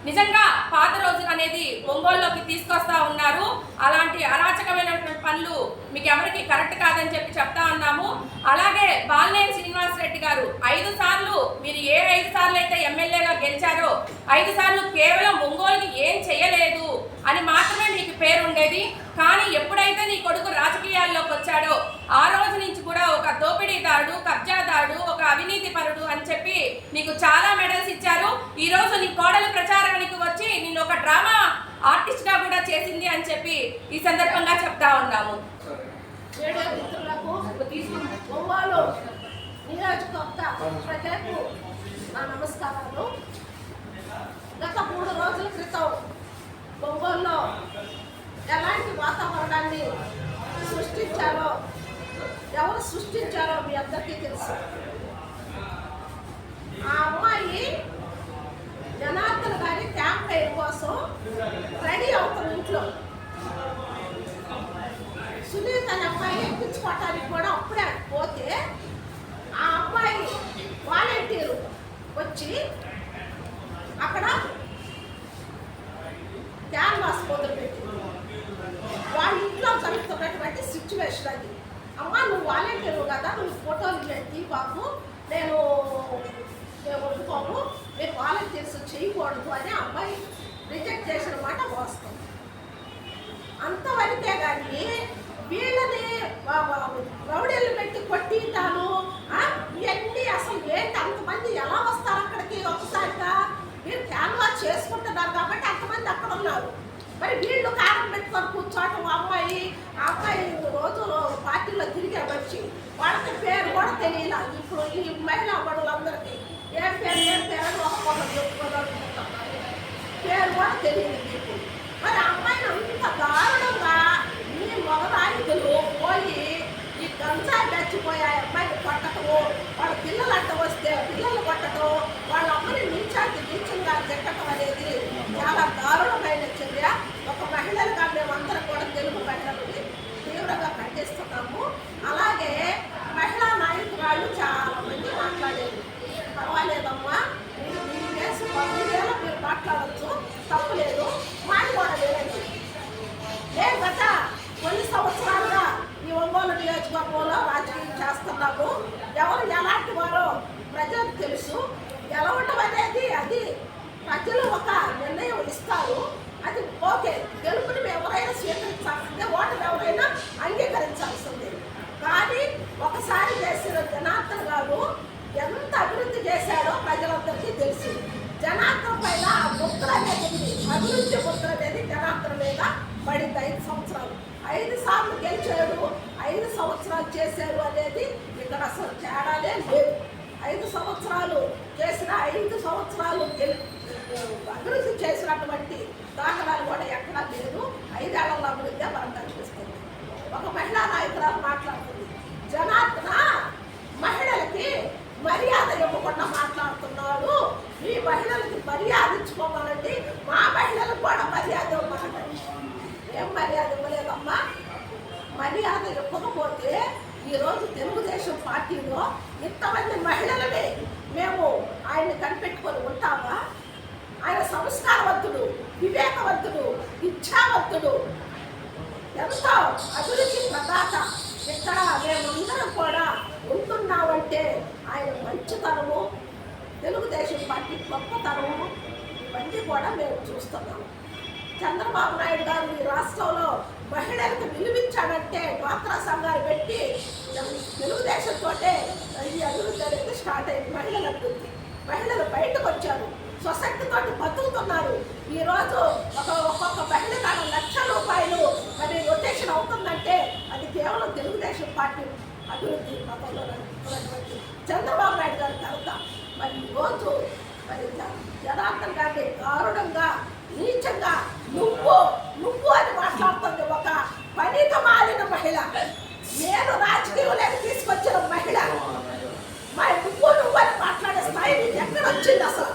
నిజంగా పాత రోజులు అనేది ఒంగోలులోకి తీసుకొస్తా ఉన్నారు. అలాంటి అరాచకమైనటువంటి పనులు మీకు ఎవరికి కరెక్ట్ కాదని చెప్పి చెప్తా ఉన్నాము. అలాగే బాలినేని శ్రీనివాసరెడ్డి గారు 5 సార్లు మీరు 5 సార్లు అయితే ఎమ్మెల్యేగా గెలిచారో 5 సార్లు కేవలం ఒంగోలుకి ఏం చేయలేదు అని మాత్రమే మీకు పేరు ఉండేది. కానీ ఎప్పుడైతే నీ కొడుకు రాజకీయాల్లోకి వచ్చాడో ఆ రోజు నుంచి కూడా ఒక దోపిడీదారుడు, కబ్జాదారుడు, ఒక అవినీతి పరుడు అని చెప్పి నీకు చాలా మెడల్స్ ఇచ్చారు. ఈ రోజు నీ కోడలు ప్రచారానికి వచ్చి నిన్ను ఒక డ్రామా ఆర్టిస్ట్ గా కూడా చేసింది అని చెప్పి ఈ సందర్భంగా చెప్తా ఉన్నాము. ప్రజలకు నా నమస్కారాలు. గత 3 రోజుల క్రితం ఒంగోలులో ఎలాంటి వాతావరణాన్ని ఎవరు సృష్టించారో మీ అందరికీ తెలుసు. ఆ అమ్మాయి రెడీ అవుతాం ఇంట్లో. సునీత అనే అమ్మాయి ఎక్కించుకోవటానికి కూడా అప్పుడే పోతే ఆ అమ్మాయి వాలంటీరు వచ్చి అక్కడ క్యాన్వాస్ మొదలుపెట్టింది. వాళ్ళ ఇంట్లో జరుగుతున్నటువంటి సిచ్యువేషన్ అది. అమ్మ నువ్వు వాలంటీరు కదా, నువ్వు ఫోటోలు పెట్టి బాబు నేను ఒప్పుకోము, మీరు వాలంటీర్స్ చేయకూడదు అని అమ్మాయి రిజెక్ట్ చేసిన మాట వాస్తవం. అంతవరకే కానీ వీళ్ళని రౌడీలు పెట్టి కొట్టింటాను ఇవన్నీ అసలు ఏంటి? అంతమంది ఎలా వస్తారు అక్కడికి ఒకసారిగా? మీరు క్యాన్వాస్ చేసుకుంటున్నారు కాబట్టి అంతమంది అక్కడ ఉన్నారు. మరి వీళ్ళు కారం పెట్టుకొని కూర్చోవటం, ఆ అమ్మాయి రోజు పార్టీలో తిరిగే వచ్చి వాళ్ళకి పేరు కూడా తెలియదు. ఇప్పుడు ఈ మహిళా బడులందరికీ ఏం పేరు అని ఒక్కొక్కరు చెప్పుకోదలుచుకుంటాం, పేరు కూడా తెలియదు మీకు. మరి ఆ అమ్మాయిని అంత దారుణంగా ఈ మగ నాయకులు పోయి ఈ గంజాయి చచ్చిపోయి ఆ అమ్మాయిని కొట్టటము, వాళ్ళ పిల్లలు అంట వస్తే పిల్లలు కొట్టడం, వాళ్ళ అమ్మని నీచంగా తిట్టడం అనేది చాలా దారుణమైన చర్య. ఒక మహిళలుగా మేమందరం కూడా తెలుగు మహిళలని తీవ్రంగా ఖండిస్తున్నాము. అలాగే మహిళా నాయకురాళ్ళు చాలా మంది మాట్లాడేది. పర్వాలేదమ్మా, మీరు మీ కేసు 10,000 మీరు మాట్లాడచ్చు, తప్పులేదు, మాట్లాడలేదండి. నేను గత కొన్ని సంవత్సరాలుగా ఈ ఒంగోలు నియోజకవర్గంలో రాజకీయం చేస్తున్నాము. ఎవరు ఎలాంటి వారో ప్రజలకు తెలుసు. గెలవటం అనేది అది ప్రజలు ఒక నిర్ణయం ఇస్తారు, అది ఓకే. గెలుపుని ఎవరైనా స్వీకరించాల్సిందే, ఓటమి ఎవరైనా అంగీకరించాల్సిందే. కానీ ఒకసారి చేసిన జనార్దన్ గారు ఎంత అభివృద్ధి చేశాడో ప్రజలందరికీ తెలుసు. జనార్దన్ పైన ముద్ర అనేది, అభివృద్ధి ముద్ర అనేది జనార్దన్ మీద పడింది. 5 సంవత్సరాలు, 5 సార్లు గెలిచాడు, 5 సంవత్సరాలు చేశారు అనేది ఇక్కడ అసలు తేడానే లేదు. 5 సంవత్సరాలు చేసిన 5 సంవత్సరాలు అభివృద్ధి చేసినటువంటి దాఖలాలు కూడా ఎక్కడా లేదు. 5 ఏళ్ల అభివృద్ధి మనం కనిపిస్తుంది. ఒక మహిళా నాయకురాలు మాట్లాడుతుంది, జనార్దన మహిళలకి మర్యాద ఇవ్వకుండా మాట్లాడుతున్నాడు, మీ మహిళలకి మర్యాద ఇచ్చుకోవాలండి, మా మహిళలకు కూడా మర్యాద ఇవ్వాలండి. ఏం మర్యాద ఇవ్వలేదమ్మా? మర్యాద ఇవ్వకపోతే ఈరోజు తెలుగుదేశం పార్టీలో ఇంతమంది మహిళలని మేము ఆయన్ని కనిపెట్టుకొని ఉంటామా? ఆయన సంస్కారవంతుడు, వివేకవంతుడు, ఇచ్ఛావంతుడు, ఎంతో అభివృద్ధి ప్రదాత. ఇక్కడ మేమందరం కూడా ఉంటున్నామంటే ఆయన మంచితనము, తెలుగుదేశం పార్టీ గొప్పతనము, ఇవన్నీ కూడా మేము చూస్తున్నాము. చంద్రబాబు నాయుడు గారు ఈ రాష్ట్రంలో మహిళలకు విలువించాడంటే డ్వాక్రా సంఘాలు పెట్టి తెలుగుదేశంతో ఈ అభివృద్ధి అనేది స్టార్ట్ అయింది. మహిళల అభివృద్ధి, మహిళలు బయటకు వచ్చారు, స్వశక్తితో బతుకుతున్నారు. ఈరోజు ఒక్కొక్క మహిళ కాడ ₹1,00,000 మరి రొటేషన్ అవుతుందంటే అది కేవలం తెలుగుదేశం పార్టీ అభివృద్ధి పథంలో నడుపుతున్నటువంటి చంద్రబాబు నాయుడు గారి తర్వాత. మరి ఈరోజు మరి జనార్దన్ గారిని దారుణంగా, నీచంగా నువ్వు అని మాట్లాడుతుంది ఒక పనిత మాలిన మహిళ. నేను రాజకీయంలోకి తీసుకొచ్చిన మహిళ, మరి నువ్వు అని మాట్లాడే స్థాయి నీకు ఎక్కడ వచ్చింది? అసలు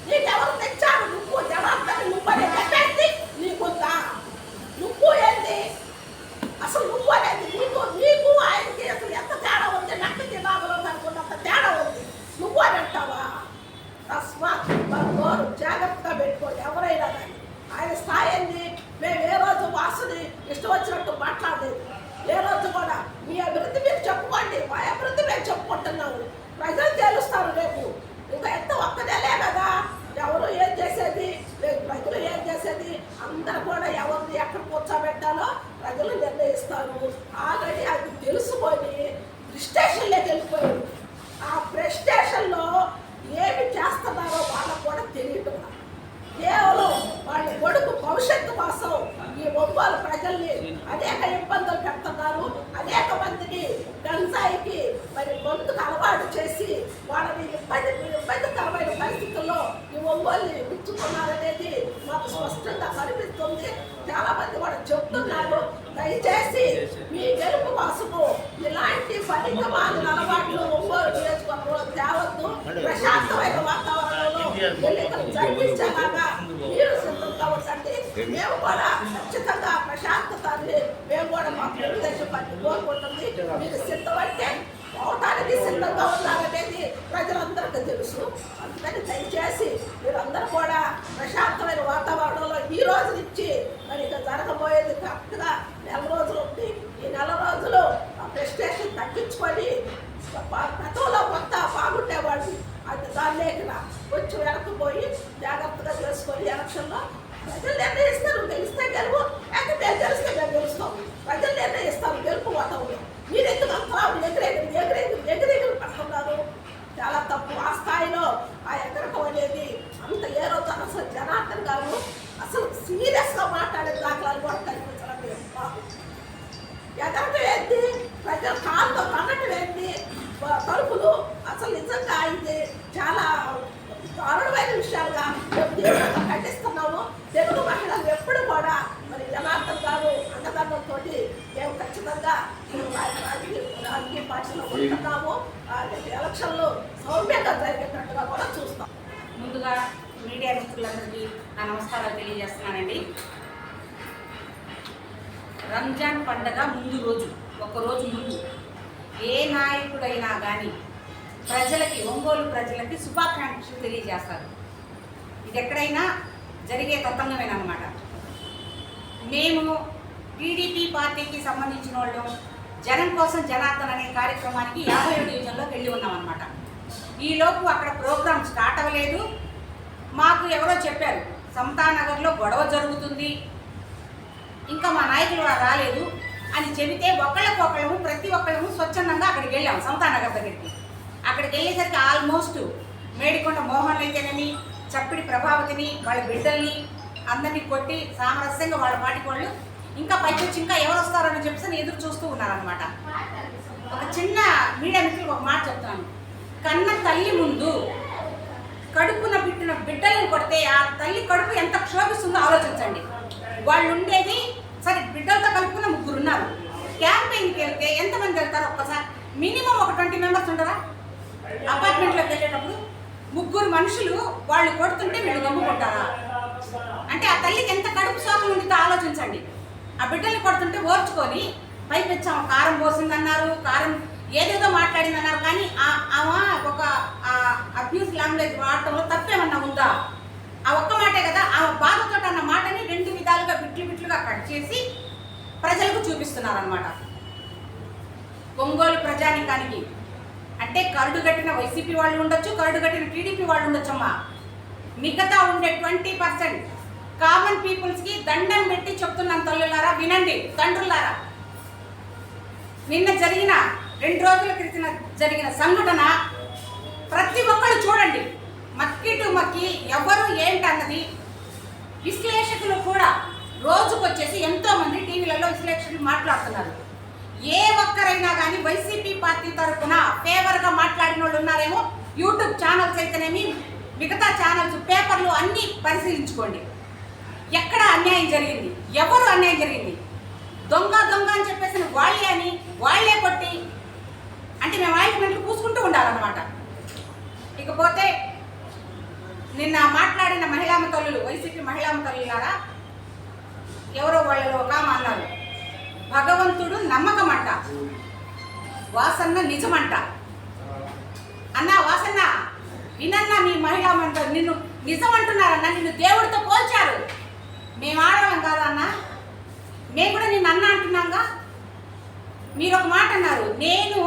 నీకెవరు తెచ్చారు? నువ్వు జనార్దన్ నువ్వనే చెప్పేది నీకుందా? నువ్వు ఏంటి అసలు? నువ్వు అనేది నీకు ఆయనకి అసలు ఎంత తేడా ఉంది? నక్కకి బాబులో అనుకున్నంత తేడా ఉంది. నువ్వు అని అంటావా? తస్మాత్ నోరు జాగ్రత్తగా పెట్టుకోండి ఎవరైనా కానీ. ఆయన స్థాయి ఏంది? మేము ఏ రోజు వాసుని ఇష్టం వచ్చినట్టు మాట్లాడలేదు. ఏ రోజు కూడా మీ అభివృద్ధి మీరు చెప్పుకోండి, మా అభివృద్ధి మేము చెప్పుకుంటున్నాము. ప్రజలు తెలుస్తారు రేపు. ఇంకా ఎంత ఒక్కదేలే కదా ఎవరు ఏం చేసేది, ప్రజలు ఏం చేసేది, అందరూ కూడా ఎవరిని ఎక్కడ కూర్చోబెట్టాలో ప్రజలు నిర్ణయిస్తారు. ఆల్రెడీ అది తెలుసుకొని ప్రెస్టేషన్లోకి వెళ్ళిపోయారు. ఆ ప్రెస్టేషన్లో ఏమి చేస్తున్నారో వాళ్ళకు కూడా తెలియటం. కేవలం వాళ్ళ కొడుకు భవిష్యత్తు కోసం ఈ ఒంగోలు ప్రజల్ని అనేక ఇబ్బందులు పెడుతున్నారు. అనేక మందిని గంజాయికి మరి గొంతుకు అలవాటు చేసి వాళ్ళని ఇబ్బందికరమైన పరిస్థితుల్లో ఈ ఒంగోలుని ఉంచుతున్నారనేది మాకు స్పష్టంగా కనిపిస్తుంది. చాలా మంది కూడా చెప్తున్నారు. దయచేసి మీ గెలుపు కోసము ఇలాంటి పనికిమాలిన అలవాట్లు ఒంగోలు నియోజకవర్గంలో తేవద్దు. ప్రశాంతమైన వాతావరణంలో ఎన్నికలు జరిపించేలాగా మీరు సిద్ధంగా ఉండండి. మేము కూడా ఖచ్చితంగా ప్రశాంతతాన్ని మేము కూడా మా తెలుగుదేశం పార్టీ కోరుకుంటుంది. మీరు సిద్ధమంటే పోవటానికి సిద్ధంగా ఉన్నారనేది ప్రజలందరికీ తెలుసు. అందుకని దయచేసి మీరందరూ కూడా ప్రశాంతమైన వాతావరణంలో ఈ రోజు నుంచి మరి ఇక జరగబోయేది కరెక్ట్గా నెల రోజులు ఉంది. ఈ నెల రోజులు ప్రెస్టేషన్ తగ్గించుకొని గతంలో కొంత బాగుండేవాళ్ళు అది దానిలోకి కొంచెం వెనక్కిపోయి జాగ్రత్తగా చేసుకొని ఎలక్షన్లో ప్రజలు నిర్ణయిస్తారు. గెలిస్తే గెలుపు, అయితే మేము గెలిస్తే మేము గెలుస్తాం. ప్రజలు నిర్ణయిస్తారు గెలుపు ఓటములు. మీరు ఎందుకు అంతరాలు ఎగిరెగిరి పడుతున్నారు? చాలా తప్పు. ఆ స్థాయిలో ఆ ఎగరటం అనేది అంత ఏ రోజు అసలు జనార్దన్ గారు అసలు సీరియస్గా మాట్లాడే దాఖలాలు కూడా కనిపించడం లేదు మాకు. ఎగరటం ఏంటి, ప్రజలు కాళ్ళతో తగ్గటం ఏంటి, తలుపులు అసలు నిజంగా ఇది చాలా దారుణమైన విషయాలుగా మేము ఖండిస్తున్నాము. తెలుగు మహిళలు ఎప్పుడు కూడా మరి జనార్దన్ గారు అండదండంతో మేము ఖచ్చితంగా రాజకీయ పార్టీలో ఉంటున్నాము. ఎలక్షన్లు సౌమ్యంగా జరిగేటట్టుగా కూడా చూస్తాం. ముందుగా మీడియా మిత్రులందరికీ నా నమస్కారాలు తెలియజేస్తున్నానండి. రంజాన్ పండగ ముందు రోజు, ఒక్కరోజు ముందు ఏ నాయకుడైనా కానీ ప్రజలకి, ఒంగోలు ప్రజలకి శుభాకాంక్షలు తెలియజేస్తారు. ఇది ఎక్కడైనా జరిగే తతంగమేనమాట. మేము టీడీపీ పార్టీకి సంబంధించిన వాళ్ళు జనం కోసం జనార్దన్ అనే కార్యక్రమానికి 50వ డివిజన్లోకి వెళ్ళి ఉన్నామన్నమాట. ఈలోపు అక్కడ ప్రోగ్రామ్ స్టార్ట్ అవ్వలేదు. మాకు ఎవరో చెప్పారు సమతానగర్లో గొడవ జరుగుతుంది, ఇంకా మా నాయకులు రాలేదు అని చెబితే ఒకళ్ళకొకళ్ళము ప్రతి ఒక్కళ్ళము స్వచ్ఛందంగా అక్కడికి వెళ్ళాం. సమతానగర్ దగ్గరికి అక్కడికి వెళ్ళేసరికి ఆల్మోస్ట్ మేడికొండ మోహన్ అయితేనని, చప్పిడి ప్రభావతిని, వాళ్ళ బిడ్డల్ని అందరినీ కొట్టి సామరస్యంగా వాళ్ళ పాటికి వాళ్ళు ఇంకా పైకొచ్చి ఇంకా ఎవరు వస్తారని చెప్పేసి ఎదురు చూస్తూ ఉన్నారనమాట. ఒక చిన్న మీడియా మిత్రులకు ఒక మాట చెప్తాను. కన్న తల్లి ముందు కడుపున పుట్టిన బిడ్డలను కొడితే ఆ తల్లి కడుపు ఎంత క్షోభిస్తుందో ఆలోచించండి. వాళ్ళు ఉండేది సరే, బిడ్డలతో కలుపుకున్న 3 ఉన్నారు. క్యాంపెయిన్కి వెళ్తే ఎంతమంది వెళ్తారు? ఒక్కసారి మినిమం ఒక 20 మెంబర్స్ ఉంటారా? అపార్ట్మెంట్లోకి వెళ్ళేటప్పుడు 3 మనుషులు వాళ్ళు కొడుతుంటే వీళ్ళు నమ్ముకుంటారా? అంటే ఆ తల్లికి ఎంత కడుపు సోకం ఉండితో ఆలోచించండి. ఆ బిడ్డల్ని కొడుతుంటే ఓర్చుకొని పైపెచ్చాము, కారం పోసిందన్నారు, కారం ఏదేదో మాట్లాడిందన్నారు. కానీ ఆమె ఒక అబ్యూస్ లాంగ్వేజ్ వాడటంలో తప్పేమన్నా ఉందా? ఆ ఒక్క మాటే కదా. ఆమె బాధతో అన్న మాటని 2 విధాలుగా బిట్లుగా కట్ చేసి ప్రజలకు చూపిస్తున్నారనమాట. ఒంగోలు ప్రజానికానికి అంటే కరుడు కట్టిన వైసీపీ వాళ్ళు ఉండొచ్చు, కరుడు కట్టిన టీడీపీ వాళ్ళు ఉండొచ్చమ్మా. మిగతా ఉండే 20% కామన్ పీపుల్స్కి దండం పెట్టి చెప్తున్నాను. తల్లులారా వినండి, తండ్రులారా. నిన్న జరిగిన 2 రోజుల క్రితం జరిగిన సంఘటన ప్రతి ఒక్కరు చూడండి. మక్కి టు మక్కి ఎవరు ఏంటన్నది విశ్లేషకులు కూడా రోజుకొచ్చేసి ఎంతోమంది టీవీలలో విశ్లేషకులు మాట్లాడుతున్నారు. ఏ ఒక్కరైనా కానీ వైసీపీ పార్టీ తరఫున ఫేవర్గా మాట్లాడిన వాళ్ళు ఉన్నారేమో. యూట్యూబ్ ఛానల్స్ అయితేనేమి, మిగతా ఛానల్స్, పేపర్లు అన్నీ పరిశీలించుకోండి. ఎక్కడ అన్యాయం జరిగింది, ఎవరు అన్యాయం జరిగింది? దొంగ అని చెప్పేసి వాళ్ళే కొట్టి అంటే మేము ఆయింట్మెంట్లు పూసుకుంటూ ఉండాలన్నమాట. ఇకపోతే నిన్న మాట్లాడిన మహిళామ తల్లులు, వైసీపీ మహిళామ తల్లులారా, ఎవరో వాళ్ళలో ఒక ఆమె అన్నారు, భగవంతుడు నమ్మకం అంట, వాసన్న నిజమంట. అన్నా వాసన్న వినన్నా, మీ మహిళామంట నిన్ను నిజం అంటున్నారన్నా, నిన్ను దేవుడితో పోల్చారు. మేము ఆడవాళ్ళం కాదా అన్నా? మేము కూడా నిన్ను అన్న అంటున్నాంగా. మీరు ఒక మాట అన్నారు, నేను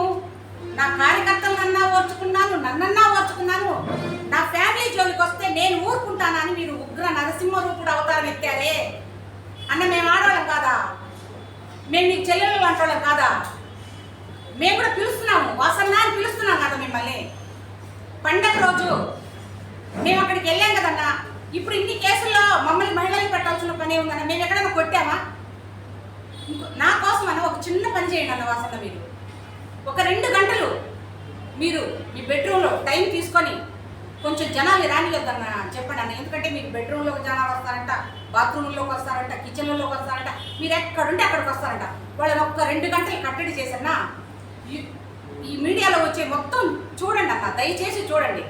నా కార్యకర్తలనన్నా ఓర్చుకున్నాను, నన్నన్నా ఓర్చుకున్నాను, నా ఫ్యామిలీ జోలికి వస్తే నేను ఊరుకుంటానని మీరు ఉగ్ర నరసింహరూపుడు అవతారం ఎత్తారే అన్న. మేము ఆడవాళ్ళం కాదా? మేము నీకు చెల్లెలు అంటోళ్ళం కాదా? మేము కూడా పిలుస్తున్నాము, వాసన్న అని పిలుస్తున్నాం కదా మిమ్మల్ని. పండగ రోజు మేము అక్కడికి వెళ్ళాం కదన్నా. ఇప్పుడు ఇన్ని కేసుల్లో మమ్మల్ని మహిళలు పెట్టాల్సిన పని ఉందన్న. మేము ఎక్కడైనా కొట్టామా? నా కోసం అన్న ఒక చిన్న పని చేయండి అన్న వాసన్న. మీరు ఒక 2 గంటలు మీరు మీ బెడ్రూమ్లో టైం తీసుకొని కొంచెం జనాలు రానివద్దన్న చెప్పండి అన్న. ఎందుకంటే మీకు బెడ్రూమ్లోకి జనాలు వస్తారంట, బాత్రూంలోకి వస్తారంట, కిచెన్లోకి వస్తారంట, మీరు ఎక్కడుంటే అక్కడికి వస్తారంట. వాళ్ళని ఒక్క 2 గంటలు కట్టడి చేసన్నా ఈ మీడియాలో వచ్చే మొత్తం చూడండి అన్న, దయచేసి చూడండి.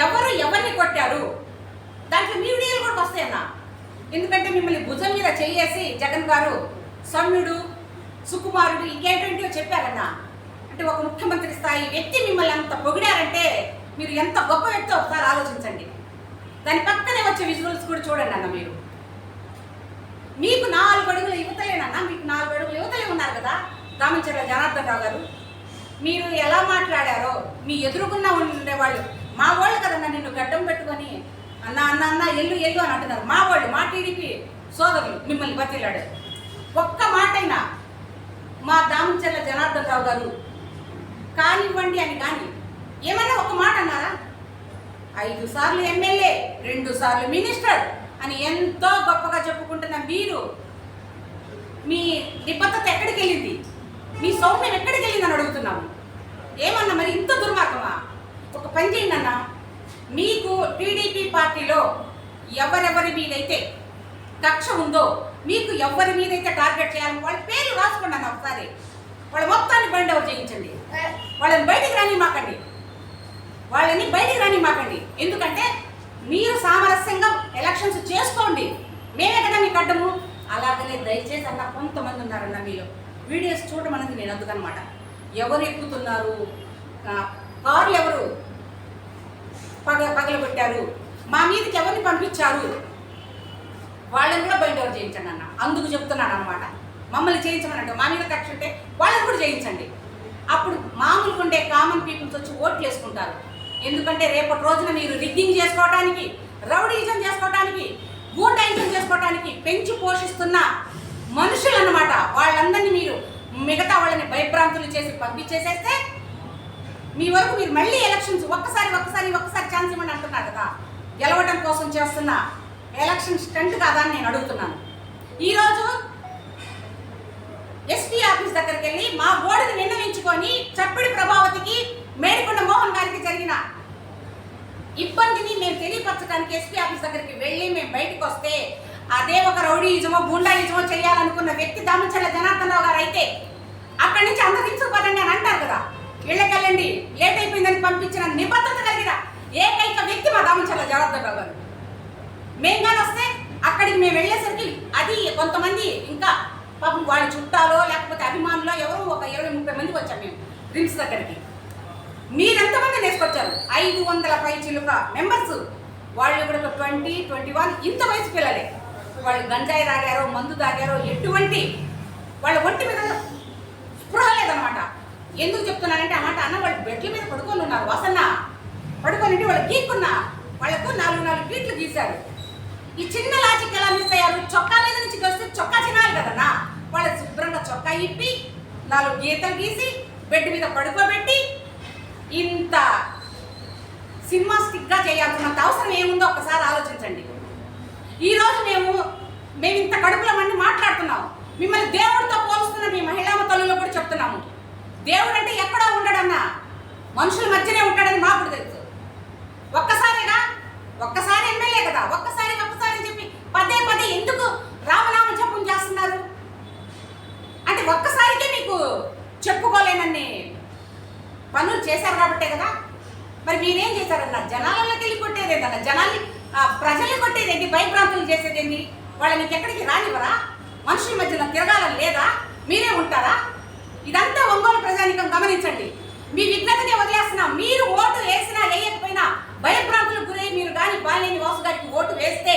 ఎవరిని కొట్టారు దాంట్లో మీ వీడియోలు కూడా వస్తాయన్నా. ఎందుకంటే మిమ్మల్ని భుజం మీద చేయేసి జగన్ గారు సౌమ్యుడు, సుకుమారుడు ఇంకేంటంటే చెప్పారన్నా. అంటే ఒక ముఖ్యమంత్రి స్థాయి వ్యక్తి మిమ్మల్ని అంత పొగిడారంటే మీరు ఎంత గొప్ప వ్యక్తి ఒకసారి ఆలోచించండి. దాని పక్కనే వచ్చే విజువల్స్ కూడా చూడండి అన్న. మీకు 4 అడుగుల యువతలేనన్నా, మీకు 4 అడుగుల యువతలే ఉన్నారు కదా దామచర్ల జనార్దన్ రావు గారు. మీరు ఎలా మాట్లాడారో మీ ఎదురుగున్నా ఉండేవాళ్ళు మా వాళ్ళు కదన్నా నిన్ను గడ్డం పెట్టుకొని అన్న అన్న అన్న ఎల్లు ఎల్లు అని అంటున్నారు. మా వాళ్ళు, మా టీడీపీ సోదరులు మిమ్మల్ని బతిలాడారు. ఒక్క మాటైనా మా దామచర్ల జనార్దన్ రావు గారు కానివ్వండి అని కానీ ఏమన్నా ఒక మాట అన్నారా? 5 సార్లు ఎమ్మెల్యే, 2 సార్లు మినిస్టర్ అని ఎంతో గొప్పగా చెప్పుకుంటున్న మీరు మీ నిబద్ధత ఎక్కడికి వెళ్ళింది? మీ సౌమ్యం ఎక్కడికి వెళ్ళిందని అడుగుతున్నాము. ఏమన్నా మరి ఇంత దుర్మార్గమా? ఒక పని చేయండి అన్న, మీకు టీడీపీ పార్టీలో ఎవరెవరి మీదైతే కక్ష ఉందో, మీకు ఎవరి మీదైతే టార్గెట్ చేయాలని వాళ్ళ పేర్లు రాసుకోండి అన్న. ఒకసారి వాళ్ళ మొత్తాన్ని బైండ్ అవుట్ చేయించండి. వాళ్ళని బయటికి రాని మాకండి. ఎందుకంటే మీరు సామరస్యంగా ఎలక్షన్స్ చేసుకోండి, మేమే కదా మీకు అడ్డము. అలాగనే దయచేసి అన్న కొంతమంది ఉన్నారన్న మీలో వీడియోస్ చూడడం అనేది నేను అందుకనమాట. ఎవరు ఎక్కుతున్నారు, కార్లు ఎవరు పగలగొట్టారు, మా మీదకి ఎవరిని పంపించారు, వాళ్ళని కూడా బయట ఎవరు చేయించండి అన్న. అందుకు చెప్తున్నాను అనమాట. మమ్మల్ని చేయించమనంటే మా మీద కక్ష ఉంటే వాళ్ళని కూడా చేయించండి. అప్పుడు మామూలుగా ఉండే కామన్ పీపుల్స్ వచ్చి ఓట్లు వేసుకుంటారు. ఎందుకంటే రేపటి రోజున మీరు రిగ్గింగ్ చేసుకోవడానికి, రౌడీజం చేసుకోవడానికి, గూండాయిజం చేసుకోవడానికి పెంచి పోషిస్తున్న మనుషులు అన్నమాట. వాళ్ళందరినీ మీరు మిగతా వాళ్ళని భయభ్రాంతులు చేసి పంపించేసేస్తే మీ వరకు మీరు మళ్ళీ ఎలక్షన్స్ ఒక్కసారి ఛాన్స్ ఇవ్వండి అంటున్నారు కదా. గెలవడం కోసం చేస్తున్న ఎలక్షన్ స్టంట్ కాదా అని నేను అడుగుతున్నాను. ఈరోజు ఎస్పీ ఆఫీస్ దగ్గరికి వెళ్ళి మా బోర్డుని విన్నవించుకొని చప్పిడి ప్రభావతికి, మేడికొండ మోహన్ గారికి జరిగిన ఇబ్బందిని మేము తెలియపరచడానికి ఎస్పీ ఆఫీస్ దగ్గరికి వెళ్ళి మేము బయటకు వస్తే అదే ఒక రౌడీయిజమో గుండాయిజమో చేయాలనుకున్న వ్యక్తి దామచర్ల జనార్దన్ రావు గారు అయితే అక్కడి నుంచి అందరించుకోదండి అని అంటారు కదా. ఇళ్ళకెళ్ళండి, లేట్ అయిపోయిందని పంపించిన నిబద్ధత కలిగిన ఏకైక వ్యక్తి మా దామచర్ల జనార్దన్ రావు గారు. మేము కానీ వస్తే అక్కడికి మేము వెళ్ళేసరికి అది కొంతమంది ఇంకా పాపం వాళ్ళ చుట్టాలో లేకపోతే అభిమానులో ఎవరో ఒక 20-30 మందికి వచ్చాం మేము రిమ్స్ దగ్గరికి. మీరెంతమంది వేసుకొచ్చారు? 500 పై చిలుక మెంబర్స్. వాళ్ళు కూడా 20, 21 ఇంత వయసు పిల్లలే. వాళ్ళు గంజాయి తాగారో, మందు తాగారో, ఎటువంటి వాళ్ళ ఒంటి మీద స్పృహ లేదనమాట. ఎందుకు చెప్తున్నానంటే ఆ మాట అన్న వాళ్ళు బెడ్ల మీద పడుకొని ఉన్నారు. వాసన్న పడుకొని వాళ్ళు గీక్కున్నా వాళ్ళకు 4 ఫీట్లు గీశారు. ఈ చిన్న లాజిక్ ఎలా మిస్ అయ్యారు? చొక్కా మీద నుంచి వస్తే చొక్కా చినాలి కదన్నా. వాళ్ళ శుభ్రంగా చొక్కా ఇప్పి 4 గీతలు గీసి బెడ్ మీద పడుకోబెట్టి ఇంత సినిమాస్టిక్గా చేయాల్సినంత అవసరం ఏముందో ఒకసారి ఆలోచించండి. ఈరోజు మేము ఇంత కడుపులో మంది మాట్లాడుతున్నాము. మిమ్మల్ని దేవుడితో పోలుస్తున్న మీ మహిళా తల్లులు కూడా చెప్తున్నాము. దేవుడు అంటే ఎక్కడో ఉండడన్నా, మనుషుల మధ్యనే ఉంటాడని మాకు తెలుసు. ఒక్కసారి ఎమ్మెల్యే కదా, ఒక్కసారి అని చెప్పి పదే ఎందుకు రామనామ జపం చేస్తున్నారు? అంటే ఒక్కసారికే మీకు చెప్పుకోలేనన్ని పనులు చేశారు కాబట్టే కదా. మరి మీరేం చేశారన్న? జనాలలోకి వెళ్ళి కొట్టేదేంటన్న? ప్రజల్ని కొట్టేదేంటి? భయభ్రాంతులు చేసేదేంటి? వాళ్ళని ఎక్కడికి రానివ్వరా? మనుషుల మధ్యలో తిరగాలని లేదా? మీరే ఉంటారా? ఇదంతా ఒంగోలు ప్రజానికం గమనించండి. మీ విఘ్నతనే వదిలేస్తున్నా. మీరు ఓటు వేసినా వేయకపోయినా భయభ్రాంతులకు గురై మీరు కానీ బాలినేని వాసు గారికి ఓటు వేస్తే,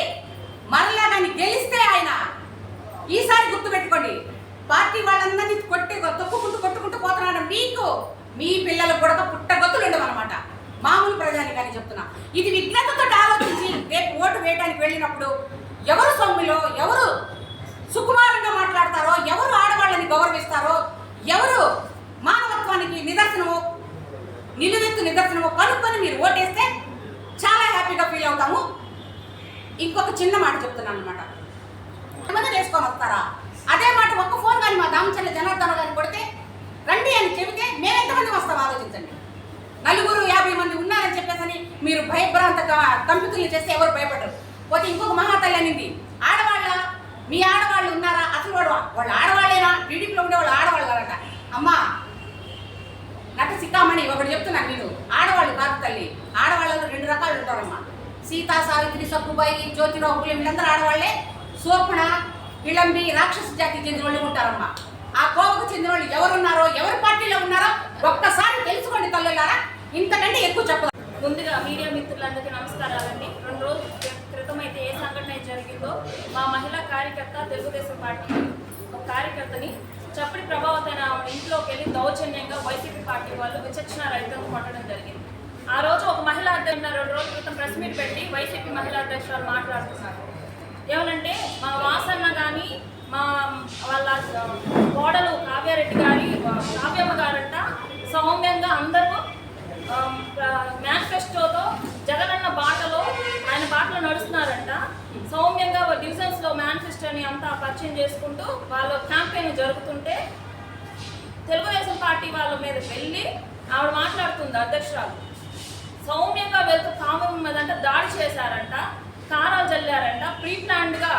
మరలా కానీ గెలిస్తే ఆయన ఈసారి గుర్తుపెట్టుకోండి, పార్టీ వాళ్ళందరినీ కొట్టుకుంటూ పోతున్నాడు. మీకు మీ పిల్లలకు కూడా పుట్టగొత్తులు ఉండవన్నమాట. మామూలు ప్రజానికాన్ని చెప్తున్నా. ఇది విఘ్నతతో ఆలోచించి రేపు ఓటు వేయడానికి వెళ్ళినప్పుడు ఎవరు సొమ్ములో, ఎవరు సుకుమారంగా మాట్లాడతారో, ఎవరు ఆడవాళ్ళని గౌరవిస్తారో, ఎవరు మానవత్వానికి నిలువెత్తు నిదర్శనమో కనుక్కొని మీరు ఓటేస్తే చాలా హ్యాపీగా ఫీల్ అవుతాము. ఇంకొక చిన్న మాట చెప్తున్నాను అనమాట. ఎంతమంది వేసుకొని వస్తారా? అదే మాట ఒక్క ఫోన్ కానీ మా దామచర్ల జనార్దన్ గారిని కొడితే రండి అని చెబితే మేము ఎంతమంది వస్తాం ఆలోచించండి. 40-50 మంది ఉన్నారని చెప్పేసి మీరు భయభ్రాంత కంపితులు చేస్తే ఎవరు భయపడరు. పోతే ఇంకొక మహాతల్లి అనింది, మీ ఆడవాళ్ళు ఉన్నారా? అసలు వాళ్ళు ఆడవాళ్ళేనా? టీడీపీలో ఉండే వాళ్ళు ఆడవాళ్ళట. అమ్మా నట సిక్కామణి ఒకటి చెప్తున్నాను, మీరు ఆడవాళ్ళు కాదు తల్లి. ఆడవాళ్ళలో 2 రకాలు ఉంటారమ్మా. సీతా, సావిత్రి, సక్కుబాయి, జ్యోతిరావు పూలే వీళ్ళందరూ ఆడవాళ్ళే. శోభన, విళంబి రాక్షస జాతికి చెందిన వాళ్ళు ఉంటారమ్మా. ఆ కోవకు చెందిన వాళ్ళు ఎవరున్నారో, ఎవరి పార్టీలో ఉన్నారో ఒక్కసారి తెలుసుకోండి తల్లులారా. ఇంతకంటే ఎక్కువ చెప్పదు. ముందుగా మీడియా మిత్రులందరికీ నమస్కారాలండి. 2 రోజుల క్రితం అయితే ఏ సంఘటన జరిగిందో, మా మహిళా కార్యకర్త తెలుగుదేశం పార్టీ ఒక కార్యకర్తని చప్పటి ప్రభావితమైన ఆవిడ ఇంట్లోకి వెళ్ళి దౌర్జన్యంగా వైసీపీ పార్టీ వాళ్ళు విచక్షణ రహితంగా కొట్టడం జరిగింది. ఆ రోజు ఒక మహిళా అధ్యక్షులు 2 రోజుల క్రితం ప్రెస్ మీట్ పెట్టి వైసీపీ మహిళా అధ్యక్షురాలు మాట్లాడుతున్నారు. ఏమనంటే మా వాసన్న కానీ వాళ్ళ కోడలు కావ్యారెడ్డి గారి కావ్యమ్మ గారంట సౌమ్యంగా అందరూ మేనిఫెస్టోతో జగనన్న బాటలో ఆయన బాటలో నడుస్తున్నారంట. సౌమ్యంగా డివిజన్స్లో మేనిఫెస్టోని అంతా పరిచయం చేసుకుంటూ వాళ్ళ క్యాంపెయిన్ జరుగుతుంటే తెలుగుదేశం పార్టీ వాళ్ళ మీద వెళ్ళి ఆవిడ మాట్లాడుతుంది అధ్యక్షురాలు. సౌమ్యంగా వెళ్తూ కావ్యం మీదంట దాడి చేశారంట, కారాలు చల్లారంట, ప్రీ ప్లాన్డ్గా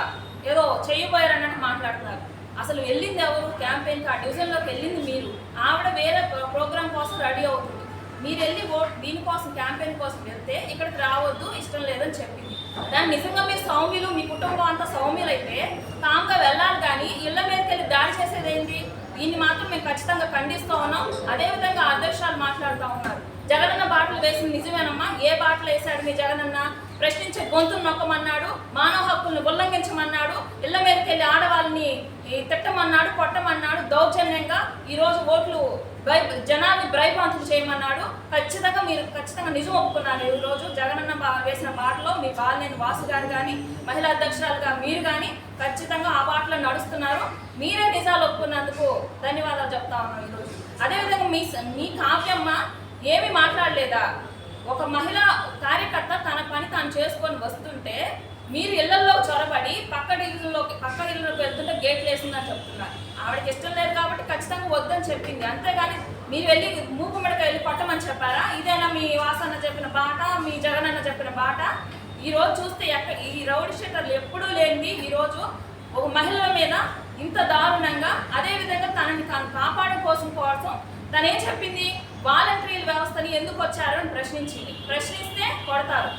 ఏదో చేయబోయారన్నట్టు మాట్లాడుతున్నారు. అసలు వెళ్ళింది ఎవరు క్యాంపెయిన్కి? ఆ డివిజన్లోకి వెళ్ళింది మీరు. ఆవిడ వేరే ప్రోగ్రాం కోసం రెడీ అవుతుంది. మీరు వెళ్ళి దీనికోసం క్యాంపెయిన్ కోసం వెళ్తే ఇక్కడికి రావద్దు, ఇష్టం లేదని చెప్పింది. దాన్ని నిజంగా మీ సౌమ్యులు, మీ కుటుంబం అంతా సౌమ్యులైతే కామ్గా వెళ్ళాలి, కానీ ఇళ్ల మీదకి వెళ్ళి దాడి చేసేది ఏంటి? దీన్ని మాత్రం మేము ఖచ్చితంగా ఖండిస్తూ ఉన్నాం. అదేవిధంగా అధ్యక్షురాలు మాట్లాడుతూ ఉన్నారు. జగనన్న బాటలు వేసింది నిజమేనమ్మా. ఏ బాటలు వేశాడు మీ జగనన్న? ప్రశ్నించే గొంతును నొక్కమన్నాడు, మానవ హక్కులను ఉల్లంఘించమన్నాడు, ఇళ్ల మీదకి వెళ్ళి ఆడవాళ్ళని తిట్టమన్నాడు, కొట్టమన్నాడు, దౌర్జన్యంగా ఈరోజు ఓట్లు జనాన్ని భయభ్రాంతులు చేయమన్నాడు. ఖచ్చితంగా నిజం ఒప్పుకున్నారు. ఈరోజు జగనన్న వేసిన బాటలో మీ బాలినేని వాసు గారు కానీ, మహిళా అధ్యక్షురాలుగా మీరు కానీ ఖచ్చితంగా ఆ బాటలో నడుస్తున్నారు. మీరే నిజాలు ఒప్పుకున్నందుకు ధన్యవాదాలు చెప్తా ఉన్నాం ఈరోజు. అదేవిధంగా మీ కావ్యమ్మ ఏమీ మాట్లాడలేదా? ఒక మహిళా కార్యకర్త తన పని తాను చేసుకొని వస్తుంటే మీరు ఇళ్లలో చొరబడి పక్క ఇళ్ళలోకి వెళ్తుంటే గేట్లు వేసిందని చెప్తున్నారు. ఆవిడకి ఇష్టం లేదు కాబట్టి ఖచ్చితంగా వద్దని చెప్పింది. అంతేగాని మీరు వెళ్ళి మూకుమ్మడికి వెళ్ళి కొట్టమని చెప్పారా? ఇదేనా మీ వాసన్న చెప్పిన బాట, మీ జగనన్న చెప్పిన బాట? ఈరోజు చూస్తే ఈ రౌడీ షీటర్లు ఎప్పుడూ లేనిది ఈరోజు ఒక మహిళల మీద ఇంత దారుణంగా, అదేవిధంగా తనని తాను కాపాడడం కోసం తనేం చెప్పింది? వాలంటీర్ల వ్యవస్థని ఎందుకు వచ్చారు అని ప్రశ్నిస్తే కొడతారు.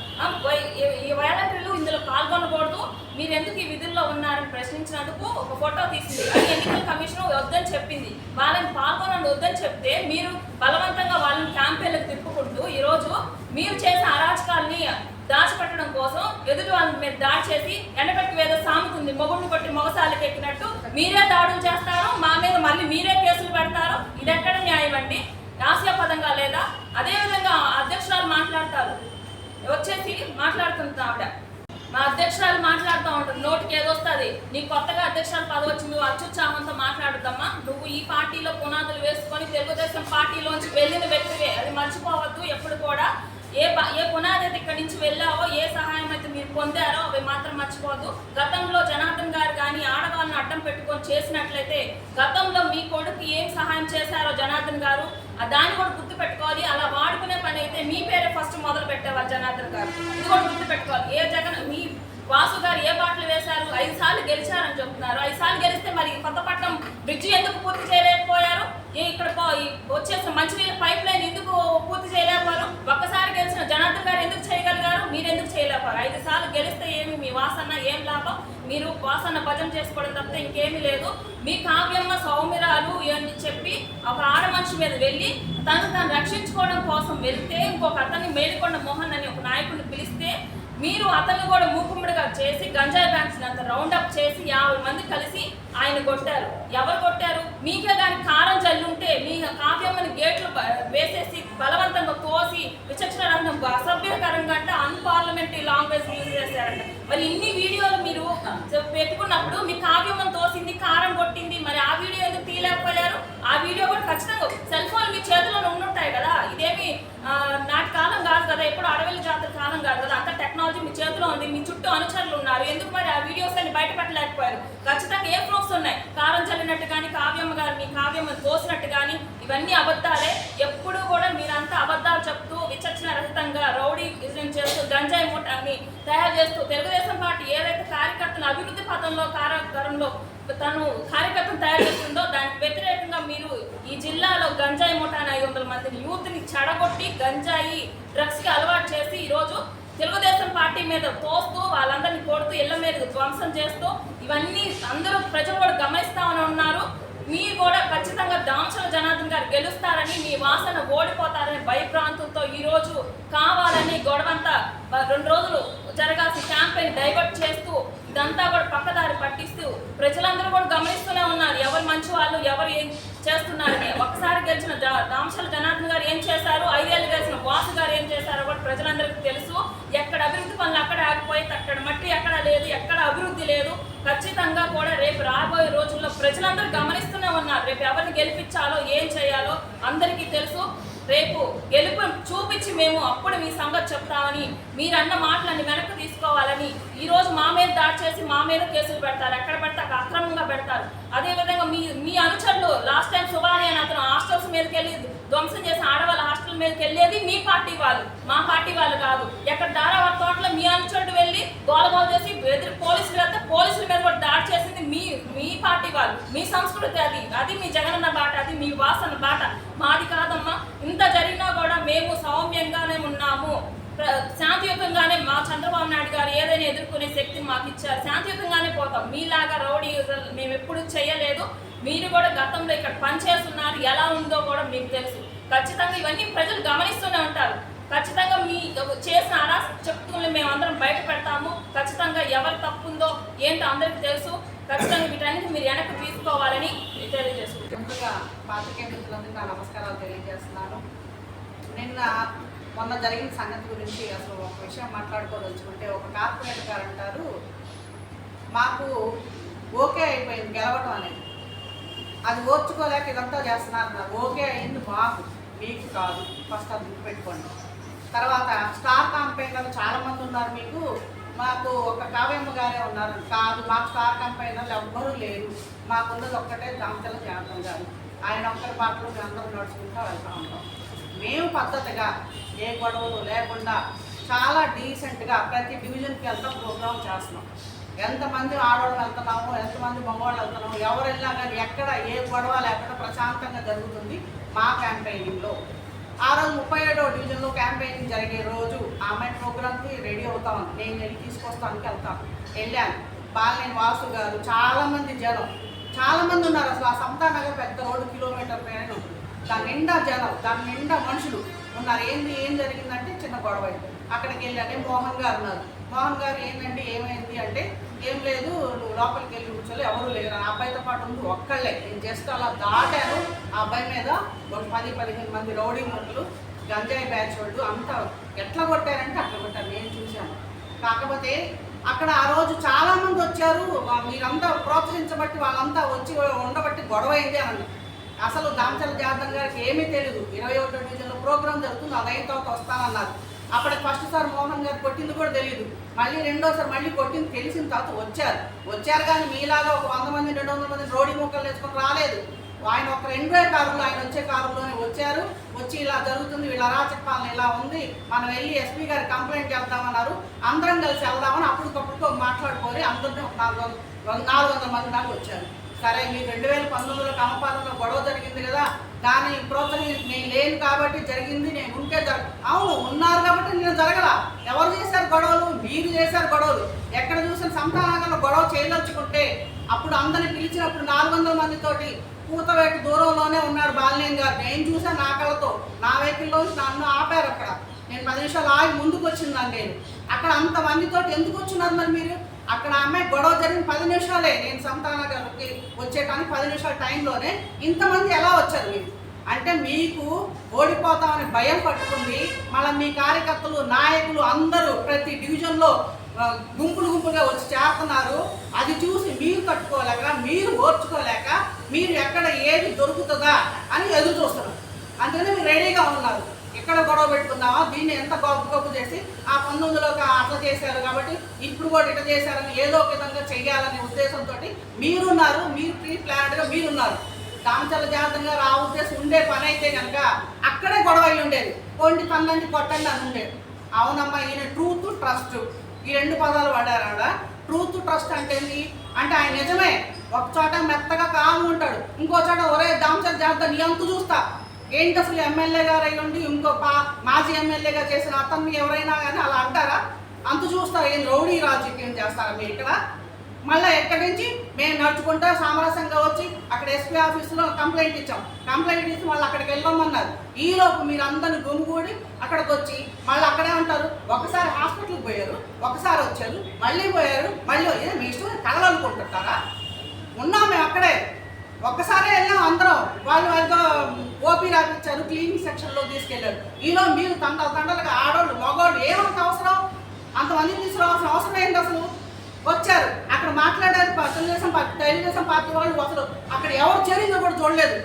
ఈ వాలంటీర్లు ఇందులో పాల్గొనకూడదు, మీరు ఎందుకు ఈ విధుల్లో ఉన్నారని ప్రశ్నించినందుకు ఒక ఫోటో తీసింది. అది ఎన్నికల కమిషన్ వద్దని చెప్పింది. వాళ్ళని పాల్గొనని వద్దని చెప్తే మీరు బలవంతంగా వాళ్ళని క్యాంపెయిన్లకు తిప్పుకుంటూ ఈరోజు మీరు చేసిన అరాచకాల్ని దాచిపెట్టడం కోసం ఎదుటి వాళ్ళ మీద దాడి చేసి ఎండపెట్టి వేద సాగుతుంది, మొగుడిని కొట్టి మొగసాలకి ఎక్కినట్టు మీరే దాడులు చేస్తారు, మా మీద మళ్ళీ మీరే కేసులు పెడతారు. ఇది ఎక్కడ న్యాయం అండి? హాస్యాపదంగా లేదా? అదేవిధంగా అధ్యక్షురాలు మాట్లాడుతుంది ఆవిడ. మా అధ్యక్షురాలు మాట్లాడుతూ ఉంటుంది, నోటికి ఏదొస్తుంది. నీకు కొత్తగా అధ్యక్షురాలు పదవి వచ్చి నువ్వు అత్యుత్సాహంతో మాట్లాడుతామా? నువ్వు ఈ పార్టీలో పునాదులు వేసుకొని తెలుగుదేశం పార్టీలోంచి వెళ్ళిన వ్యక్తివే, అది మర్చిపోవద్దు ఎప్పుడు కూడా. ఏ పునాది అయితే ఇక్కడి నుంచి వెళ్ళావో, ఏ సహాయం అయితే మీరు పొందారో అవి మాత్రం మర్చిపోవద్దు. గతంలో జనార్దన్ గారు కానీ ఆడవాళ్ళని అడ్డం పెట్టుకొని చేసినట్లయితే గతంలో మీ కొడుకు ఏం సహాయం చేశారో జనార్దన్ గారు దాన్ని కూడా గుర్తు పెట్టుకోవాలి. అలా వాడుకునే పని అయితే మీ పేరే ఫస్ట్ మొదలు పెట్టేవారు జనార్దన్ గారు. ఇది కూడా గుర్తు పెట్టుకోవాలి. మీ వాసు గారు ఏ బాటలు వేశారు? 5 సార్లు గెలిచారని చెప్తున్నారు. 5 సార్లు గెలిస్తే మరి కొత్తపట్నం బ్రిడ్జి ఎందుకు పూర్తి చేయలేకపోయారు? ఇక్కడ వచ్చేసిన మంచినీళ్ళ పైప్ లైన్ ఎందుకు పూర్తి చేయలేకపోయారు? ఒక్కసారి గెలిచిన జనార్దన్ గారు ఎందుకు చేయగలిగారు? మీరు ఎందుకు చేయలేకపోయారు? 5 సార్లు గెలిస్తే ఏమి మీ వాసన్న ఏం లాభం? మీరు వాసన్న భజన చేసుకోవడం తప్పితే ఇంకేమీ లేదు. మీ కావ్యమ్మ సౌమ్యరాలు అని చెప్పి ఒక ఆడ మనిషి మీద వెళ్ళి తను రక్షించుకోవడం కోసం వెళ్తే ఇంకొక అతన్ని మేడికొండ మోహన్ అని ఒక నాయకుడిని పిలిస్తే మీరు అతన్ని కూడా మూకుమ్మడిగా చేసి గంజాయి బ్యాంక్స్ అంత రౌండప్ చేసి 50 మంది కలిసి ఆయన కొట్టారు. ఎవరు కొట్టారు? మీకే కానీ కారం జల్లుంటే మీ కావ్యమ్మని గేట్లు వేసేసి బలవంతంగా తోసి విచక్షణ రహితం అసభ్యకరంగా అంటే అన్పార్లమెంటరీ లాంగ్వేజ్ యూజ్ చేశారంట. మరి ఇన్ని వీడియోలు మీరు పెట్టుకున్నప్పుడు మీ కావ్యమ్మని తోసింది, కారం కొట్టింది, మరి ఆ వీడియో ఎందుకు తీయలేకపోయారు? ఆ వీడియో కూడా ఖచ్చితంగా సెల్ ఫోన్ మీ చేతిలో ఉండుంటాయి కదా. ఇదేమి నాటి కాలం కాదు కదా, ఎప్పుడు అడవిల జాతర కాలం కాదు కదా. అంత టెక్నాలజీ మీ చేతిలో ఉంది, మీ చుట్టూ అనుచరులు ఉన్నారు. ఎందుకు మరి ఆ వీడియోస్ అన్ని బయట పెట్టలేకపోయారు? ఖచ్చితంగా ఏ ప్రూఫ్స్ ఉన్నాయి? కారం చల్లినట్టు కానీ కావ్యమ్మ గారిని కావ్యమ్మని తోసినట్టు కానీ ఇవన్నీ అబద్ధాలే. ఎప్పుడు కూడా మీరంతా అబద్ధాలు చెప్తూ విచక్షణ రహితంగా రౌడీ విజయం చేస్తూ గంజాయి మూటని తయారు చేస్తూ తెలుగుదేశం పార్టీ ఏదైతే కార్యకర్తలు అభివృద్ధి పథంలో కార్యక్రమంలో తను కార్యకర్తను తయారు చేస్తుందో దానికి వ్యతిరేకంగా మీరు ఈ జిల్లాలో గంజాయి ముఠాని 500 మందిని యూత్ని చెడగొట్టి గంజాయి డ్రగ్స్కి అలవాటు చేసి ఈరోజు తెలుగుదేశం పార్టీ మీద తోస్తూ వాళ్ళందరినీ కొడుతూ ఇళ్ల మీద ధ్వంసం చేస్తూ ఇవన్నీ అందరూ ప్రజలు కూడా గమనిస్తామని ఉన్నారు. మీరు కూడా ఖచ్చితంగా దామచల జనార్దన్ గారు గెలుస్తారని, మీ వాసన ఓడిపోతారని భయభ్రాంతులతో ఈరోజు కావాలని గొడవంతా 2 రోజులు జరగాల్సిన క్యాంపెయిన్ డైవర్ట్ చేస్తూ ఇదంతా కూడా పక్కదారి పట్టిస్తూ ప్రజలందరూ కూడా గమనిస్తూనే ఉన్నారు ఎవరు మంచి వాళ్ళు ఎవరు ఏం చేస్తున్నారని. ఒకసారి గెలిచిన దామచల జనార్దన్ గారు ఏం చేశారు, 5 ఏళ్ళు గెలిచిన వాసు గారు ఏం చేశారో కూడా ప్రజలందరికీ తెలుసు. ఎక్కడ అభివృద్ధి పనులు అక్కడ ఆగిపోయి అక్కడ మట్టి ఎక్కడ లేదు, ఎక్కడ అభివృద్ధి లేదు. ఖచ్చితంగా కూడా రేపు రాబోయే రోజుల్లో ప్రజలందరూ గమనిస్తూనే ఉన్నారు. రేపు ఎవరిని గెలిపించాలో ఏం చేయాలో అందరికీ తెలుసు. రేపు గెలుపు చూపించి మేము అప్పుడు మీ సంగతి చెప్తామని, మీరన్న మాటలన్నీ వెనక్కి తీసుకోవాలని ఈరోజు మా మీద దాడి చేసి మా మీద కేసులు పెడతారు, ఎక్కడ పెడితే అక్కడ అక్రమంగా పెడతారు. అదేవిధంగా మీ అనుచరులు లాస్ట్ టైం సుబాని అని అతను హాస్టల్స్ మీదకి వెళ్ళి ధ్వంసం చేసి ఆడవాళ్ళ హాస్టల్ మీదకి వెళ్ళేది మీ పార్టీ వాళ్ళు, మా పార్టీ వాళ్ళు కాదు. ఎక్కడ దారావారి తోటలో మీ అనుచరుడు వెళ్ళి గోలగోల చేసి ఎదురు పోలీసులు వెళ్తే పోలీసుల మీద కూడా దాడి చేసింది మీ పార్టీ వాళ్ళు. మీ సంస్కృతి అది మీ జగనన్న బాట, అది మీ వాసన బాట, మాది కాదమ్మా. ఇంత జరిగినా కూడా మేము సౌమ్యంగానే ఉన్నాము, శాంతియుతంగానే. మా చంద్రబాబు నాయుడు గారు ఏదైనా ఎదుర్కొనే శక్తిని మాకు ఇచ్చారు, శాంతియుతంగానే పోతాం. మీలాగా రౌడీ మేము ఎప్పుడు చేయలేదు. మీరు కూడా గతంలో ఇక్కడ పనిచేస్తున్నారు, ఎలా ఉందో కూడా మీకు తెలుసు. ఖచ్చితంగా ఇవన్నీ ప్రజలు గమనిస్తూనే ఉంటారు. ఖచ్చితంగా మీ చేసిన చెప్తుల్ని మేమందరం బయట పెడతాము. ఖచ్చితంగా ఎవరు తప్పుందో ఏంటో అందరికీ తెలుసు. ఖచ్చితంగా వీటన్నిటి మీరు వెనక్కి తీసుకోవాలని తెలియజేసుకుంటాం. ముందుగా పాత్రికేయ మిత్రులందరికీ నా నమస్కారాలు తెలియజేస్తున్నాను. మొన్న జరిగిన సంగతి గురించి అసలు ఒక విషయం మాట్లాడుకోదలుచుకుంటే, ఒక కార్పొరేటర్ గారు అంటారు మాకు ఓకే అయిపోయింది గెలవటం అనేది, అది ఓర్చుకోలేక ఇదంతా చేస్తున్నారు. ఓకే అయింది మాకు, మీకు కాదు. ఫస్ట్ అది గుర్తుపెట్టుకోండి. తర్వాత స్టార్ క్యాంపెయినర్లు చాలామంది ఉన్నారు మీకు. మాకు ఒక కావ్యమ్మ గారే ఉన్నారు కాదు, మాకు స్టార్ క్యాంపెయినర్లు ఎవ్వరూ లేరు. మాకున్నది ఒక్కటే దామచల జనార్దన్ గారు. ఆయన ఒక్కరి పాటలు మేము అందరూ నడుచుకుంటూ వెళ్తూ ఉంటాం. మేము పద్ధతిగా ఏ గొడవలు లేకుండా చాలా డీసెంట్గా ప్రతి డివిజన్కి వెళ్తా ప్రోగ్రామ్ చేస్తున్నాం. ఎంతమంది ఆడవాళ్ళు వెళ్తున్నాము, ఎంతమంది మగవాళ్ళు వెళ్తున్నాము, ఎవరు వెళ్ళినా కానీ ఎక్కడ ఏ గొడవ లేకుండా ప్రశాంతంగా జరుగుతుంది మా క్యాంపెయినింగ్లో. ఆ రోజు 37వ డివిజన్లో క్యాంపెయినింగ్ జరిగే రోజు ఆ అమ్మాయి ప్రోగ్రామ్కి రెడీ అవుతామని నేను వెళ్ళి తీసుకొస్తానికి వెళ్ళాను. బాలినేని వాసు గారు, చాలామంది జనం, చాలామంది ఉన్నారు. అసలు ఆ సమతా నగర్ పెద్ద రోడ్డు కిలోమీటర్ పైన ఉంటుంది. దాని నిండా జనం, దాని నిండా మనుషులు ఉన్నారు. ఏం జరిగిందంటే చిన్న గొడవ అయింది. అక్కడికి వెళ్ళానే మోహన్ గారు ఉన్నారు. మోహన్ గారు ఏంటంటే ఏమైంది అంటే, ఏం లేదు నువ్వు లోపలికి వెళ్ళి కూర్చోలే, ఎవరు లేరు. ఆ అబ్బాయితో పాటు ఉంది ఒక్కళ్ళే. నేను జస్ట్ అలా దాటాను. ఆ అబ్బాయి మీద ఒక 10-15 మంది రౌడీ ముక్కలు, గంజాయి బ్యాచ్ వాళ్ళు అంతా ఎట్లా కొట్టారంటే అట్లా కొట్టారు. నేను చూశాను. కాకపోతే అక్కడ ఆ రోజు చాలామంది వచ్చారు. మీరంతా ప్రోత్సహించబట్టి వాళ్ళంతా వచ్చి ఉండబట్టి గొడవ అయింది అని. అసలు దామచల జనార్దన్ గారికి ఏమీ తెలియదు. 21వ డివిజన్లో ప్రోగ్రాం జరుగుతుంది, అది అయిన తర్వాత వస్తానన్నారు. అప్పటికి ఫస్ట్ సార్ మోహన్ గారు కొట్టింది కూడా తెలియదు. మళ్ళీ రెండోసారి మళ్ళీ కొట్టింది తెలిసిన తర్వాత వచ్చారు కానీ మీలాగా ఒక 100 మంది 200 మంది రోడ్డు ముక్కలు వేసుకొని రాలేదు. ఆయన ఒక 2 కారులో, ఆయన వచ్చే కారులోనే వచ్చి ఇలా జరుగుతుంది, వీళ్ళ అరాచక పాలన ఇలా ఉంది, మనం వెళ్ళి ఎస్పీ గారు కంప్లైంట్ చేద్దామన్నారు. అందరం కలిసి వెళ్దామని అప్పటికప్పుడు మాట్లాడుకొని అందరినీ ఒక 400 మంది దాకా వచ్చారు. సరే మీరు 2019లో కమపాలనలో గొడవ జరిగింది కదా, దాన్ని నేను లేను కాబట్టి జరిగింది, నేను ఉంటే అవును ఉన్నారు కాబట్టి నేను జరగల. ఎవరు చేశారు గొడవలు? మీరు చేశారు గొడవలు. ఎక్కడ చూసిన సమతానగర్లో గొడవ చేయదలుచుకుంటే అప్పుడు అందరిని పిలిచినప్పుడు 400 మందితోటి కూతవేటు దూరంలోనే ఉన్నాడు బాలినేని గారు. నేను చూసాను నా కళ్ళతో. నా వెహికల్లోంచి నన్ను ఆపారు. అక్కడ నేను 10 నిమిషాలు ఆగి ముందుకు వచ్చిందాన్ని. నేను అక్కడ అంతమందితో ఎందుకు వచ్చినారు మరి మీరు? అక్కడ అమ్మాయి గొడవ జరిగిన 10 నిమిషాలే. నేను సమతానగర్కి వచ్చేటానికి 10 నిమిషాల టైంలోనే ఇంతమంది ఎలా వచ్చారు మీరు? అంటే మీకు ఓడిపోతామని భయం పట్టుకుంది. మళ్ళీ మీ కార్యకర్తలు, నాయకులు అందరూ ప్రతి డివిజన్లో గుంపులుగా వచ్చి చేస్తున్నారు. అది చూసి మీరు తట్టుకోలేక, మీరు ఓర్చుకోలేక, మీరు ఎక్కడ ఏది దొరుకుతుందా అని ఎదురు చూస్తున్నారు. అందుకని మీరు రెడీగా ఉన్నారు. ఎక్కడ గొడవ పెట్టుకుందామా, దీన్ని ఎంత గొప్ప చేసి ఆ 19లో అట్లా చేశారు కాబట్టి ఇప్పుడు కూడా ఇట్లా చేశారని ఏదో ఒక విధంగా చెయ్యాలనే ఉద్దేశంతో మీరున్నారు. మీరు ప్రీ ప్లాన్డ్గా మీరున్నారు. దామచల జనార్దన్ గారు ఆ ఉద్దేశం ఉండే పని అయితే కనుక అక్కడే గొడవ అయి ఉండేది. కొండి తన్నండి కొట్టండి అని ఉండేది. అవునమ్మా, ఈయన ట్రూత్ ట్రస్ట్ ఈ 2 పదాలు వాడారు. ట్రూత్ ట్రస్ట్ అంటే ఏంటి అంటే ఆయన నిజమే ఒక చోట మెత్తగా కాము ఉంటాడు, ఇంకో చోట ఒరే దాంసలు చేస్తా నీ అంతు చూస్తా. ఏంటి అసలు ఎమ్మెల్యే గారు అయి ఉండి ఇంకో మాజీ ఎమ్మెల్యేగా చేసిన అతన్ని ఎవరైనా కానీ అలా అంటారా? అంతు చూస్తారు. ఏం రౌడీ రాజకీయం చేస్తారా మీరు ఇక్కడ? మళ్ళీ ఎక్కడి నుంచి మేము నడుచుకుంటా సామరస్యంగా వచ్చి అక్కడ ఎస్పీ ఆఫీసులో కంప్లైంట్ ఇచ్చాం. కంప్లైంట్ ఇచ్చి మళ్ళీ అక్కడికి వెళ్ళమన్నారు. ఈలోపు మీరు అందరిని గుమిగూడి అక్కడికి వచ్చి మళ్ళీ అక్కడే ఉంటారు. ఒకసారి హాస్పిటల్కి పోయారు, ఒకసారి వచ్చారు, మళ్ళీ పోయారు, మళ్ళీ మీ ఇష్టం కలవనుకుంటుంటారా? ఉన్నాం మేము అక్కడే. ఒక్కసారి వెళ్ళాం అందరం. వాళ్ళతో ఓపీ రాపించారు, క్లీనింగ్ సెక్షన్లో తీసుకెళ్లారు. ఈలో మీరు తండలుగా ఆడోళ్ళు మగోళ్ళు ఏమంత అవసరం? అంతమందిని తీసుకురావాల్సిన అవసరం ఏంటి అసలు? వచ్చారు అక్కడ మాట్లాడారు. తెలుగుదేశం పార్టీ వాళ్ళు అసలు అక్కడ ఎవరు చేరిందో కూడా చూడలేదు.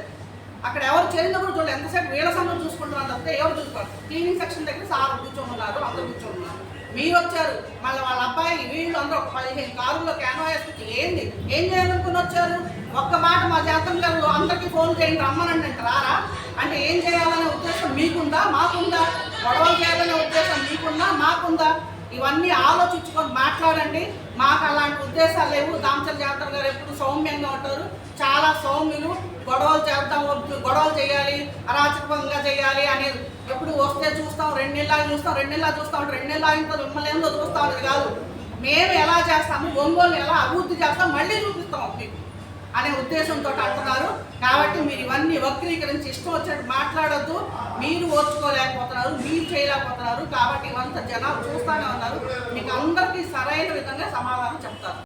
ఎంతసేపు వీళ్ళ సమయం చూసుకుంటున్నారు తప్పితే ఎవరు చూసుకోవాలి? క్లీనింగ్ సెక్షన్ దగ్గర సార్ కూర్చొని ఉన్నారు, అందరూ కూర్చొని ఉన్నారు. మీరు వచ్చారు, మళ్ళీ వాళ్ళ అబ్బాయి వీళ్ళు అందరూ ఒక 15 కారుల్లో క్యాన్వాస్ వచ్చి ఏం చేయాలనుకుని వచ్చారు? ఒక్క మాట మా జాతం గారు అందరికీ ఫోన్ చేయండి రమ్మనండి అంటే రారా? అంటే ఏం చేయాలనే ఉద్దేశం మీకుందా? మాకుందా? గొడవలు చేయాలనే ఉద్దేశం మీకుందా? మాకుందా? ఇవన్నీ ఆలోచించుకొని మాట్లాడండి. మాకు అలాంటి ఉద్దేశాలు లేవు. దామచల జాతర గారు ఎప్పుడు సౌమ్యంగా ఉంటారు, చాలా సౌమ్యులు. గొడవలు చేయాలి, అరాచకంగా చేయాలి అనేది ఎప్పుడు వస్తే చూస్తాం, 2 నెలలు చూస్తాం, 2 నెలలు చూస్తాం, 2 నెలలు అయిన మిమ్మల్ని ఏందో చూస్తాం అనేది కాదు. మేము ఎలా చేస్తాము, ఒంగోలు ఎలా అభివృద్ధి చేస్తాం మళ్ళీ చూపిస్తాం మీకు అనే ఉద్దేశంతో అంటున్నారు. కాబట్టి మీరు ఇవన్నీ వక్రీకరించి ఇష్టం వచ్చినట్టు మాట్లాడొద్దు. మీరు ఓర్చుకోలేకపోతున్నారు, మీరు చేయలేకపోతున్నారు. కాబట్టి ఇవంతా జనాలు చూస్తూనే ఉన్నారు. మీకు అందరికీ సరైన విధంగా సమాధానం చెప్తారు.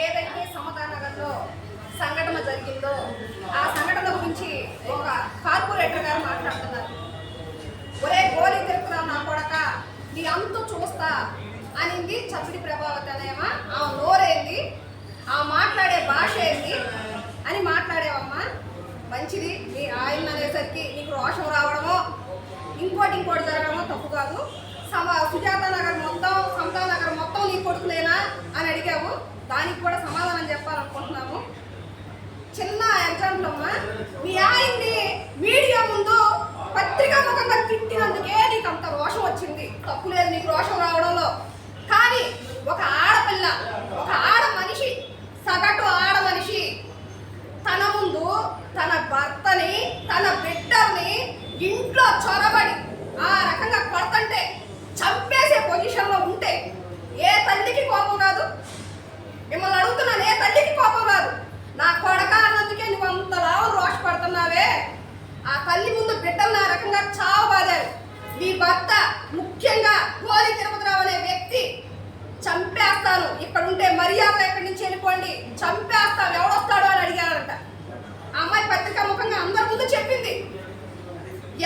ఏదైతే సమతానగర్లో సంఘటన జరిగిందో ఆ సంఘటన గురించి ఒక కార్పొరేటర్ గారు మాట్లాడుతున్నారు. ఒరే గోలి తిరుపురా నా కొడక, నీ అంతు చూస్తా అనింది చప్పిడి ప్రభావతి అనేమా. ఆ నోరేంది, ఆ మాట్లాడే భాష ఏంది అని మాట్లాడేవమ్మా. మంచిది, నీ ఆయన అనేసరికి నీకు రోషం రావడమో ఇంకోటి జరగడమో తప్పు కాదు. సుజాత నగర్ మొత్తం, సమతా నగర్ మొత్తం నీ కొడుకులేనా అని అడిగాము. దానికి కూడా సమాధానం చెప్పాలనుకుంటున్నాము. చిన్న ఎగ్జాంపుల్ అమ్మా, మీ ఆయన్ని మీడియా ముందు పత్రికా ముఖంగా తిట్టినందుకే నీకు అంత రోషం వచ్చింది. తప్పు లేదు నీకు రోషం రావడంలో. కానీ ఒక ఆడపిల్ల, ఒక ఆడ మనిషి, సగటు ఆడ మనిషి తన ముందు తన భర్తని, తన బిడ్డల్ని ఇంట్లో చొరబడి ఆ రకంగా కొడుతుంటే, చంపేసే పొజిషన్లో ఉంటే ఏ తల్లికి కోపం రాదు? మిమ్మల్ని అడుగుతున్నాను, ఏ తల్లికి కోపం రాదు? నా కొడక అన్నందుకే నువ్వు అంతలా రోషపడుతున్నావే. ఆ తల్లి ముందు బిడ్డలు ఆ రకంగా చావు బాదారు. నీ భర్త ముఖ్యంగా గోలి తిరుపతిరావు అనే వ్యక్తి చంపేస్తాను, ఇక్కడ ఉంటే మర్యాదలు ఎక్కడి నుంచి వెళ్ళిపోండి, చంపేస్తాను, ఎవడొస్తాడో అని అడిగారంట. ఆ అమ్మాయి పత్రికా ముఖంగా అందరి ముందు చెప్పింది.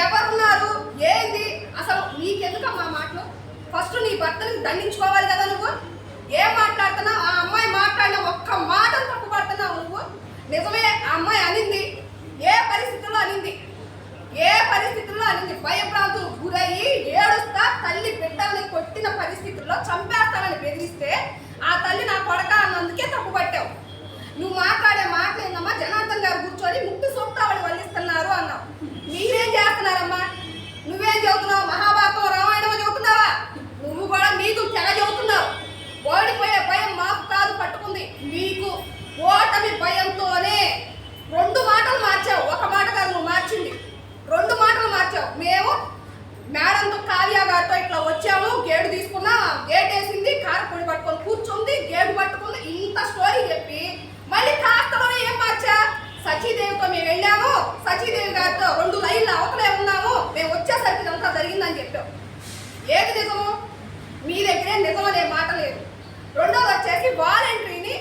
ఎవరున్నారు ఏంది అసలు నీకెందుకమ్మా మాటలు? ఫస్ట్ నీ భర్తని దండించుకోవాలి కదా నువ్వు. ఏం మాట్లాడుతున్నావు? ఆ అమ్మాయి మాట్లాడిన ఒక్క మాటను తప్పుపడుతున్నావు నువ్వు. నిజమే, ఆ అమ్మాయి అనింది, ఏ పరిస్థితుల్లో అనింది, భయభ్రాంతులు గురయ్యి ఏడుస్తా తల్లి బిడ్డల్ని కొట్టిన పరిస్థితుల్లో చంపేస్తానని బెదిరిస్తే ఆ తల్లి నా కొడక అన్నందుకే తప్పు పట్టావు. నువ్వు మాట్లాడే మాటలు ఏందమ్మా? జనార్దన్ గారు కూర్చొని ముక్తి సూక్తావళి వల్లిస్తున్నారు అన్నావు. మీరేం చేస్తున్నారమ్మా? నువ్వేం చదువుతున్నావు? మహాభారతం రామాయణం చదువుతున్నావా? నువ్వు కూడా నీకు తెగ చదువుతున్నావు. ఓడిపోయే భయం మాకు కాదు పట్టుకుంది, మీకు ఓటమి భయంతోనే 2 మాటలు మార్చావు. ఒక మాట కాదు నువ్వు మార్చింది, 2 మాటలు మార్చావు. మేము మేడంతో కావ్య గారితో ఇట్లా వచ్చాము, గేటు తీసుకున్నా, గేట్ వేసింది, కారపొడి పట్టుకొని కూర్చుంది, గేటు పట్టుకుంది, ఇంత స్టోరీ చెప్పి మళ్ళీ కాస్తలోనే ఏం మార్చా? సచీదేవితో మేము వెళ్ళాము, సచీదేవి గారితో 2 లైన్ల అవతలే ఉన్నాము, మేము వచ్చేసరికి ఇదంతా జరిగిందని చెప్పాం. ఏది నిజము? మీ దగ్గరే నిజం అనే మాట లేదు. రెండోది వచ్చేసి వాలంటరీని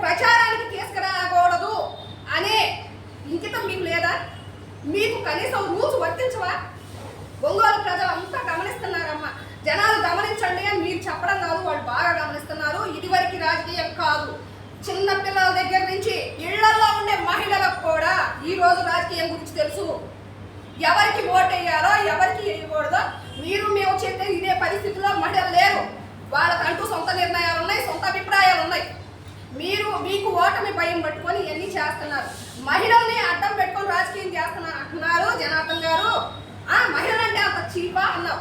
ప్రచారానికి తీసుకురాకూడదు అనే ఇంకితం మీకు లేదా? మీకు కనీసం రూల్స్ వర్తించవా? ఒంగోలు ప్రజలు అంతా గమనిస్తున్నారమ్మా. జనాలు గమనించండి అని మీరు చెప్పడం కాదు, వాళ్ళు బాగా గమనిస్తున్నారు. ఇదివరకు రాజకీయం కాదు, చిన్న పిల్లల దగ్గర నుంచి ఇళ్లలో ఉండే మహిళలకు కూడా ఈ రోజు రాజకీయం గురించి తెలుసు. ఎవరికి ఓటేయాలో ఎవరికి వేయకూడదో మీరు మేము చెప్పే ఇదే పరిస్థితుల్లో మహిళలు లేరు. వాళ్ళకంటూ సొంత నిర్ణయాలు ఉన్నాయి, సొంత అభిప్రాయాలు ఉన్నాయి. మీకు ఓటమి భయం పట్టుకొని ఇవన్నీ చేస్తున్నారు. మహిళల్ని అడ్డం పెట్టుకొని రాజకీయం చేస్తున్నారు అంటున్నారు జనార్దన్ గారు. మహిళలంటే అంత చీపా అన్నావు.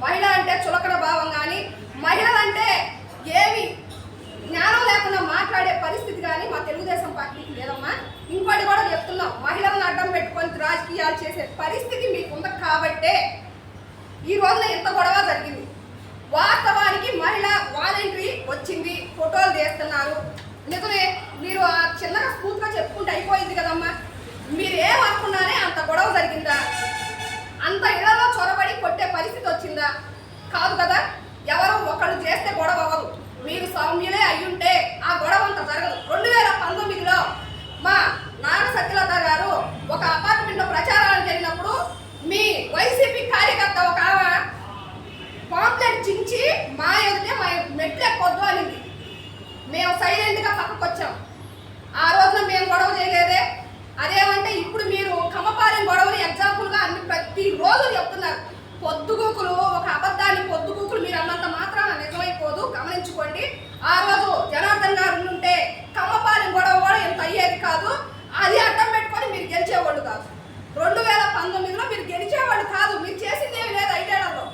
మహిళ అంటే చులకన భావం కానీ, మహిళలంటే ఏమి జ్ఞానం లేకుండా మాట్లాడే గమనించుకోండి. ఆ రోజు జనార్దన్ గారు ఉంటే కమ్మపాలెం గొడవ కూడా ఎంత అయ్యేది కాదు. అది అడ్డం పెట్టుకొని మీరు గెలిచేవాళ్ళు కాదు. 2019లో మీరు గెలిచేవాళ్ళు కాదు. మీరు చేసింది ఏమి లేదు 5 ఏళ్లలో.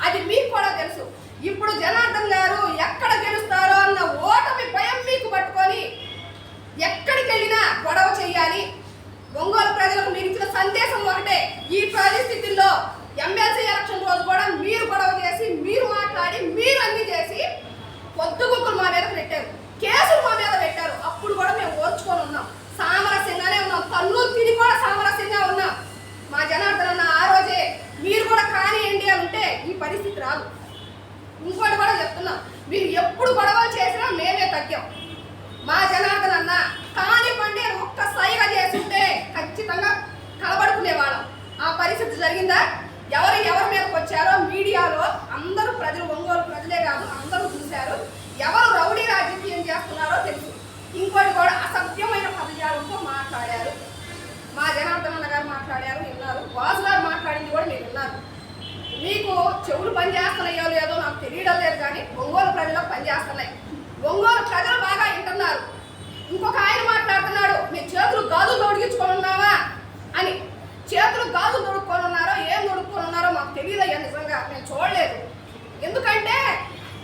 అది మీకు కూడా తెలుసు. ఇప్పుడు జనార్దన్ గారు ఎక్కడ గెలుస్తారో అన్న ఓటమి భయం మీకు పట్టుకొని ఎక్కడికి వెళ్ళినా గొడవ చేయాలి. ఒంగోలు ప్రజలకు మీరు ఇచ్చిన సందేశం ఒకటే, ఈ పరిస్థితుల్లో ఎమ్మెల్సీ ఎలక్షన్ రోజు కూడా మీరు గొడవ చేసి, మీరు మాట్లాడి, మీరు అన్ని చేసి పొద్దుగుక్కులు మా మీద పెట్టారు, కేసులు మా మీద పెట్టారు. అప్పుడు కూడా మేము ఓర్చుకొని ఉన్నాం, సామరస్యంగానే ఉన్నాం, తన్నులు తిని కూడా సామరస్యంగా ఉన్నాం. మా జనార్దన్ అన్న ఆ రోజే మీరు కూడా కానివ్వండి అని ఉంటే ఈ పరిస్థితి రాదు. ఇంకోటి కూడా చెప్తున్నాం, మీరు ఎప్పుడు గొడవలు చేసినా మేమే తగ్గాం. మా జనార్దన్ అన్న కానివ్వండి అని ఒక్క సైగా చేస్తుంటే ఖచ్చితంగా కలబడుకునేవాళ్ళం. ఆ పరిస్థితి జరిగిందా? ఎవరి మీదకి వచ్చారో మీడియాలో అందరూ ప్రజలు, ఒంగోలు ప్రజలే కాదు అందరూ చూశారు. ఎవరు రౌడీ రాజకీయం చేస్తున్నారో తెలుసు. ఇంకోటి కూడా అసభ్యమైన పదజాలంతో మాట్లాడారు. మా జనార్దన్ అన్న గారు మాట్లాడారు, విన్నారు. వాసు గారు మాట్లాడింది కూడా మీరు విన్నారు. మీకు చెవులు పనిచేస్తున్నాయో లేదో నాకు తెలియడం లేదు, కానీ ఒంగోలు ప్రజలకు పనిచేస్తున్నాయి. ఒంగోలు ప్రజలు బాగా వింటున్నారు. ఇంకొక ఆయన మాట్లాడుతున్నాడు, మీ చేతులు గాజులు తొడిగించుకొని ఉన్నావా అని. చేతులు గాజులు తొడుక్కొని ఉన్నారో ఏం తొడుక్కొని ఉన్నారో మాకు తెలియదయ్యా, నిజంగా నేను చూడలేదు. ఎందుకంటే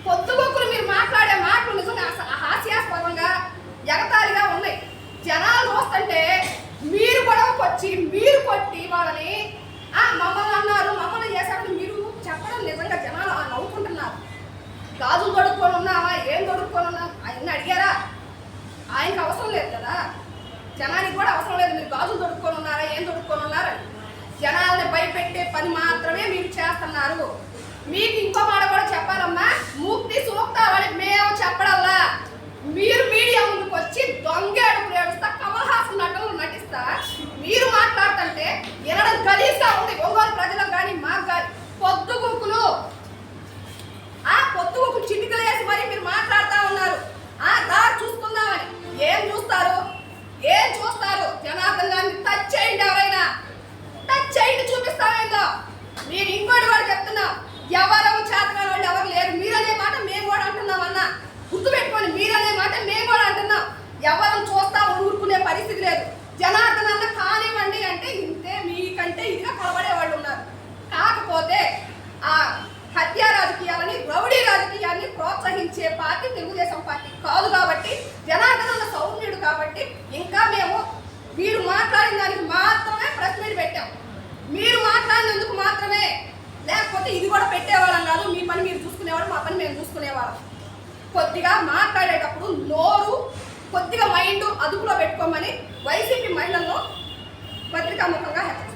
పొద్దుగొక్కులు మీరు మాట్లాడే మాటలు నిజంగా హాస్యాస్పదంగా ఎగతాళిగా ఉన్నాయి. జనాలు చూస్తుంటే మీరు గొడవకు వచ్చి మీరు కొట్టి వాళ్ళని మమ్మల్ని అన్నారు, మమ్మల్ని చేశారని మీరు చెప్పడం నిజంగా జనాలు నవ్వుకుంటున్నారు. గాజులు తొడుక్కొని ఉన్నావా, ఏం తొడుక్కొని ఉన్నావు ఆయన అడిగారా? ఆయనకు అవసరం లేదు కదా, జనానికి కూడా అవసరం లేదు మీరు గాజులు తొడుక్కొని ఉన్నారా, ఏం తొడుక్కొని ఉన్నారని. జనాలని భయపెట్టే పని మాత్రమే మీరు చేస్తున్నారు. మీకు ఇంకో మాట కూడా చెప్పాలమ్మా, ముక్తి సూక్తావని మేము చెప్పడల్లా, మీరు మీడియా ముందుకు వచ్చి దొంగేడుపులు ఏడుస్తా, కమల్ హాసన్ నటనలు నటిస్తా మీరు మాట్లాడుతుంటే వినడం గలీజ్గా ఉంది. ఒంగోలు ప్రజలకు కానీ మాకు కానీ పొద్దుగుక్కులు చిటికలు వేసి మరి మీరు మాట్లాడుతూ ఉన్నారు. దారి చూసుకుందామని ఏం చూస్తారు? జనార్దన్ గారిని టచ్ చేయండి, ఎవరైనా టచ్ చేయండి, చూపిస్తామేందో. మీరు ఇంకోటి కూడా చెప్తున్నాం, ఎవరు చేతకాని వాళ్ళు ఎవరు లేరు. మీరనే మాట మేము కూడా అంటున్నాం అన్న, గుర్తుపెట్టుకోండి. మీరనే మాట మేము కూడా అంటున్నాం. ఎవరిని చూస్తా ఊరుకునే పరిస్థితి లేదు. జనార్దన్ అన్న కానివ్వండి అంటే ఇంతే, మీకంటే ఇదిగా కలబడే వాళ్ళు ఉన్నారు. కాకపోతే ఆ హత్యా రాజకీయాలని, రౌడీ రాజకీయాన్ని ప్రోత్సహించే పార్టీ తెలుగుదేశం పార్టీ కాదు. కాబట్టి జనార్దన్ అన్న సౌమ్యుడు కాబట్టి ఇంకా మేము మీరు మాట్లాడిన దానికి మాత్రమే ప్రెస్ మీట్ పెట్టాం. మీరు మాట్లాడినందుకు మాత్రమే, లేకపోతే ఇది కూడా పెట్టేవాళ్ళం కాదు. మీ పని మీరు చూసుకునేవాడు, మా పని మేము చూసుకునేవాళ్ళం. కొద్దిగా మాట్లాడేటప్పుడు నోరు, కొద్దిగా మైండ్ అదుపులో పెట్టుకోమని వైసీపీ మహిళలను పత్రికాముఖంగా హెచ్చరిస్తారు.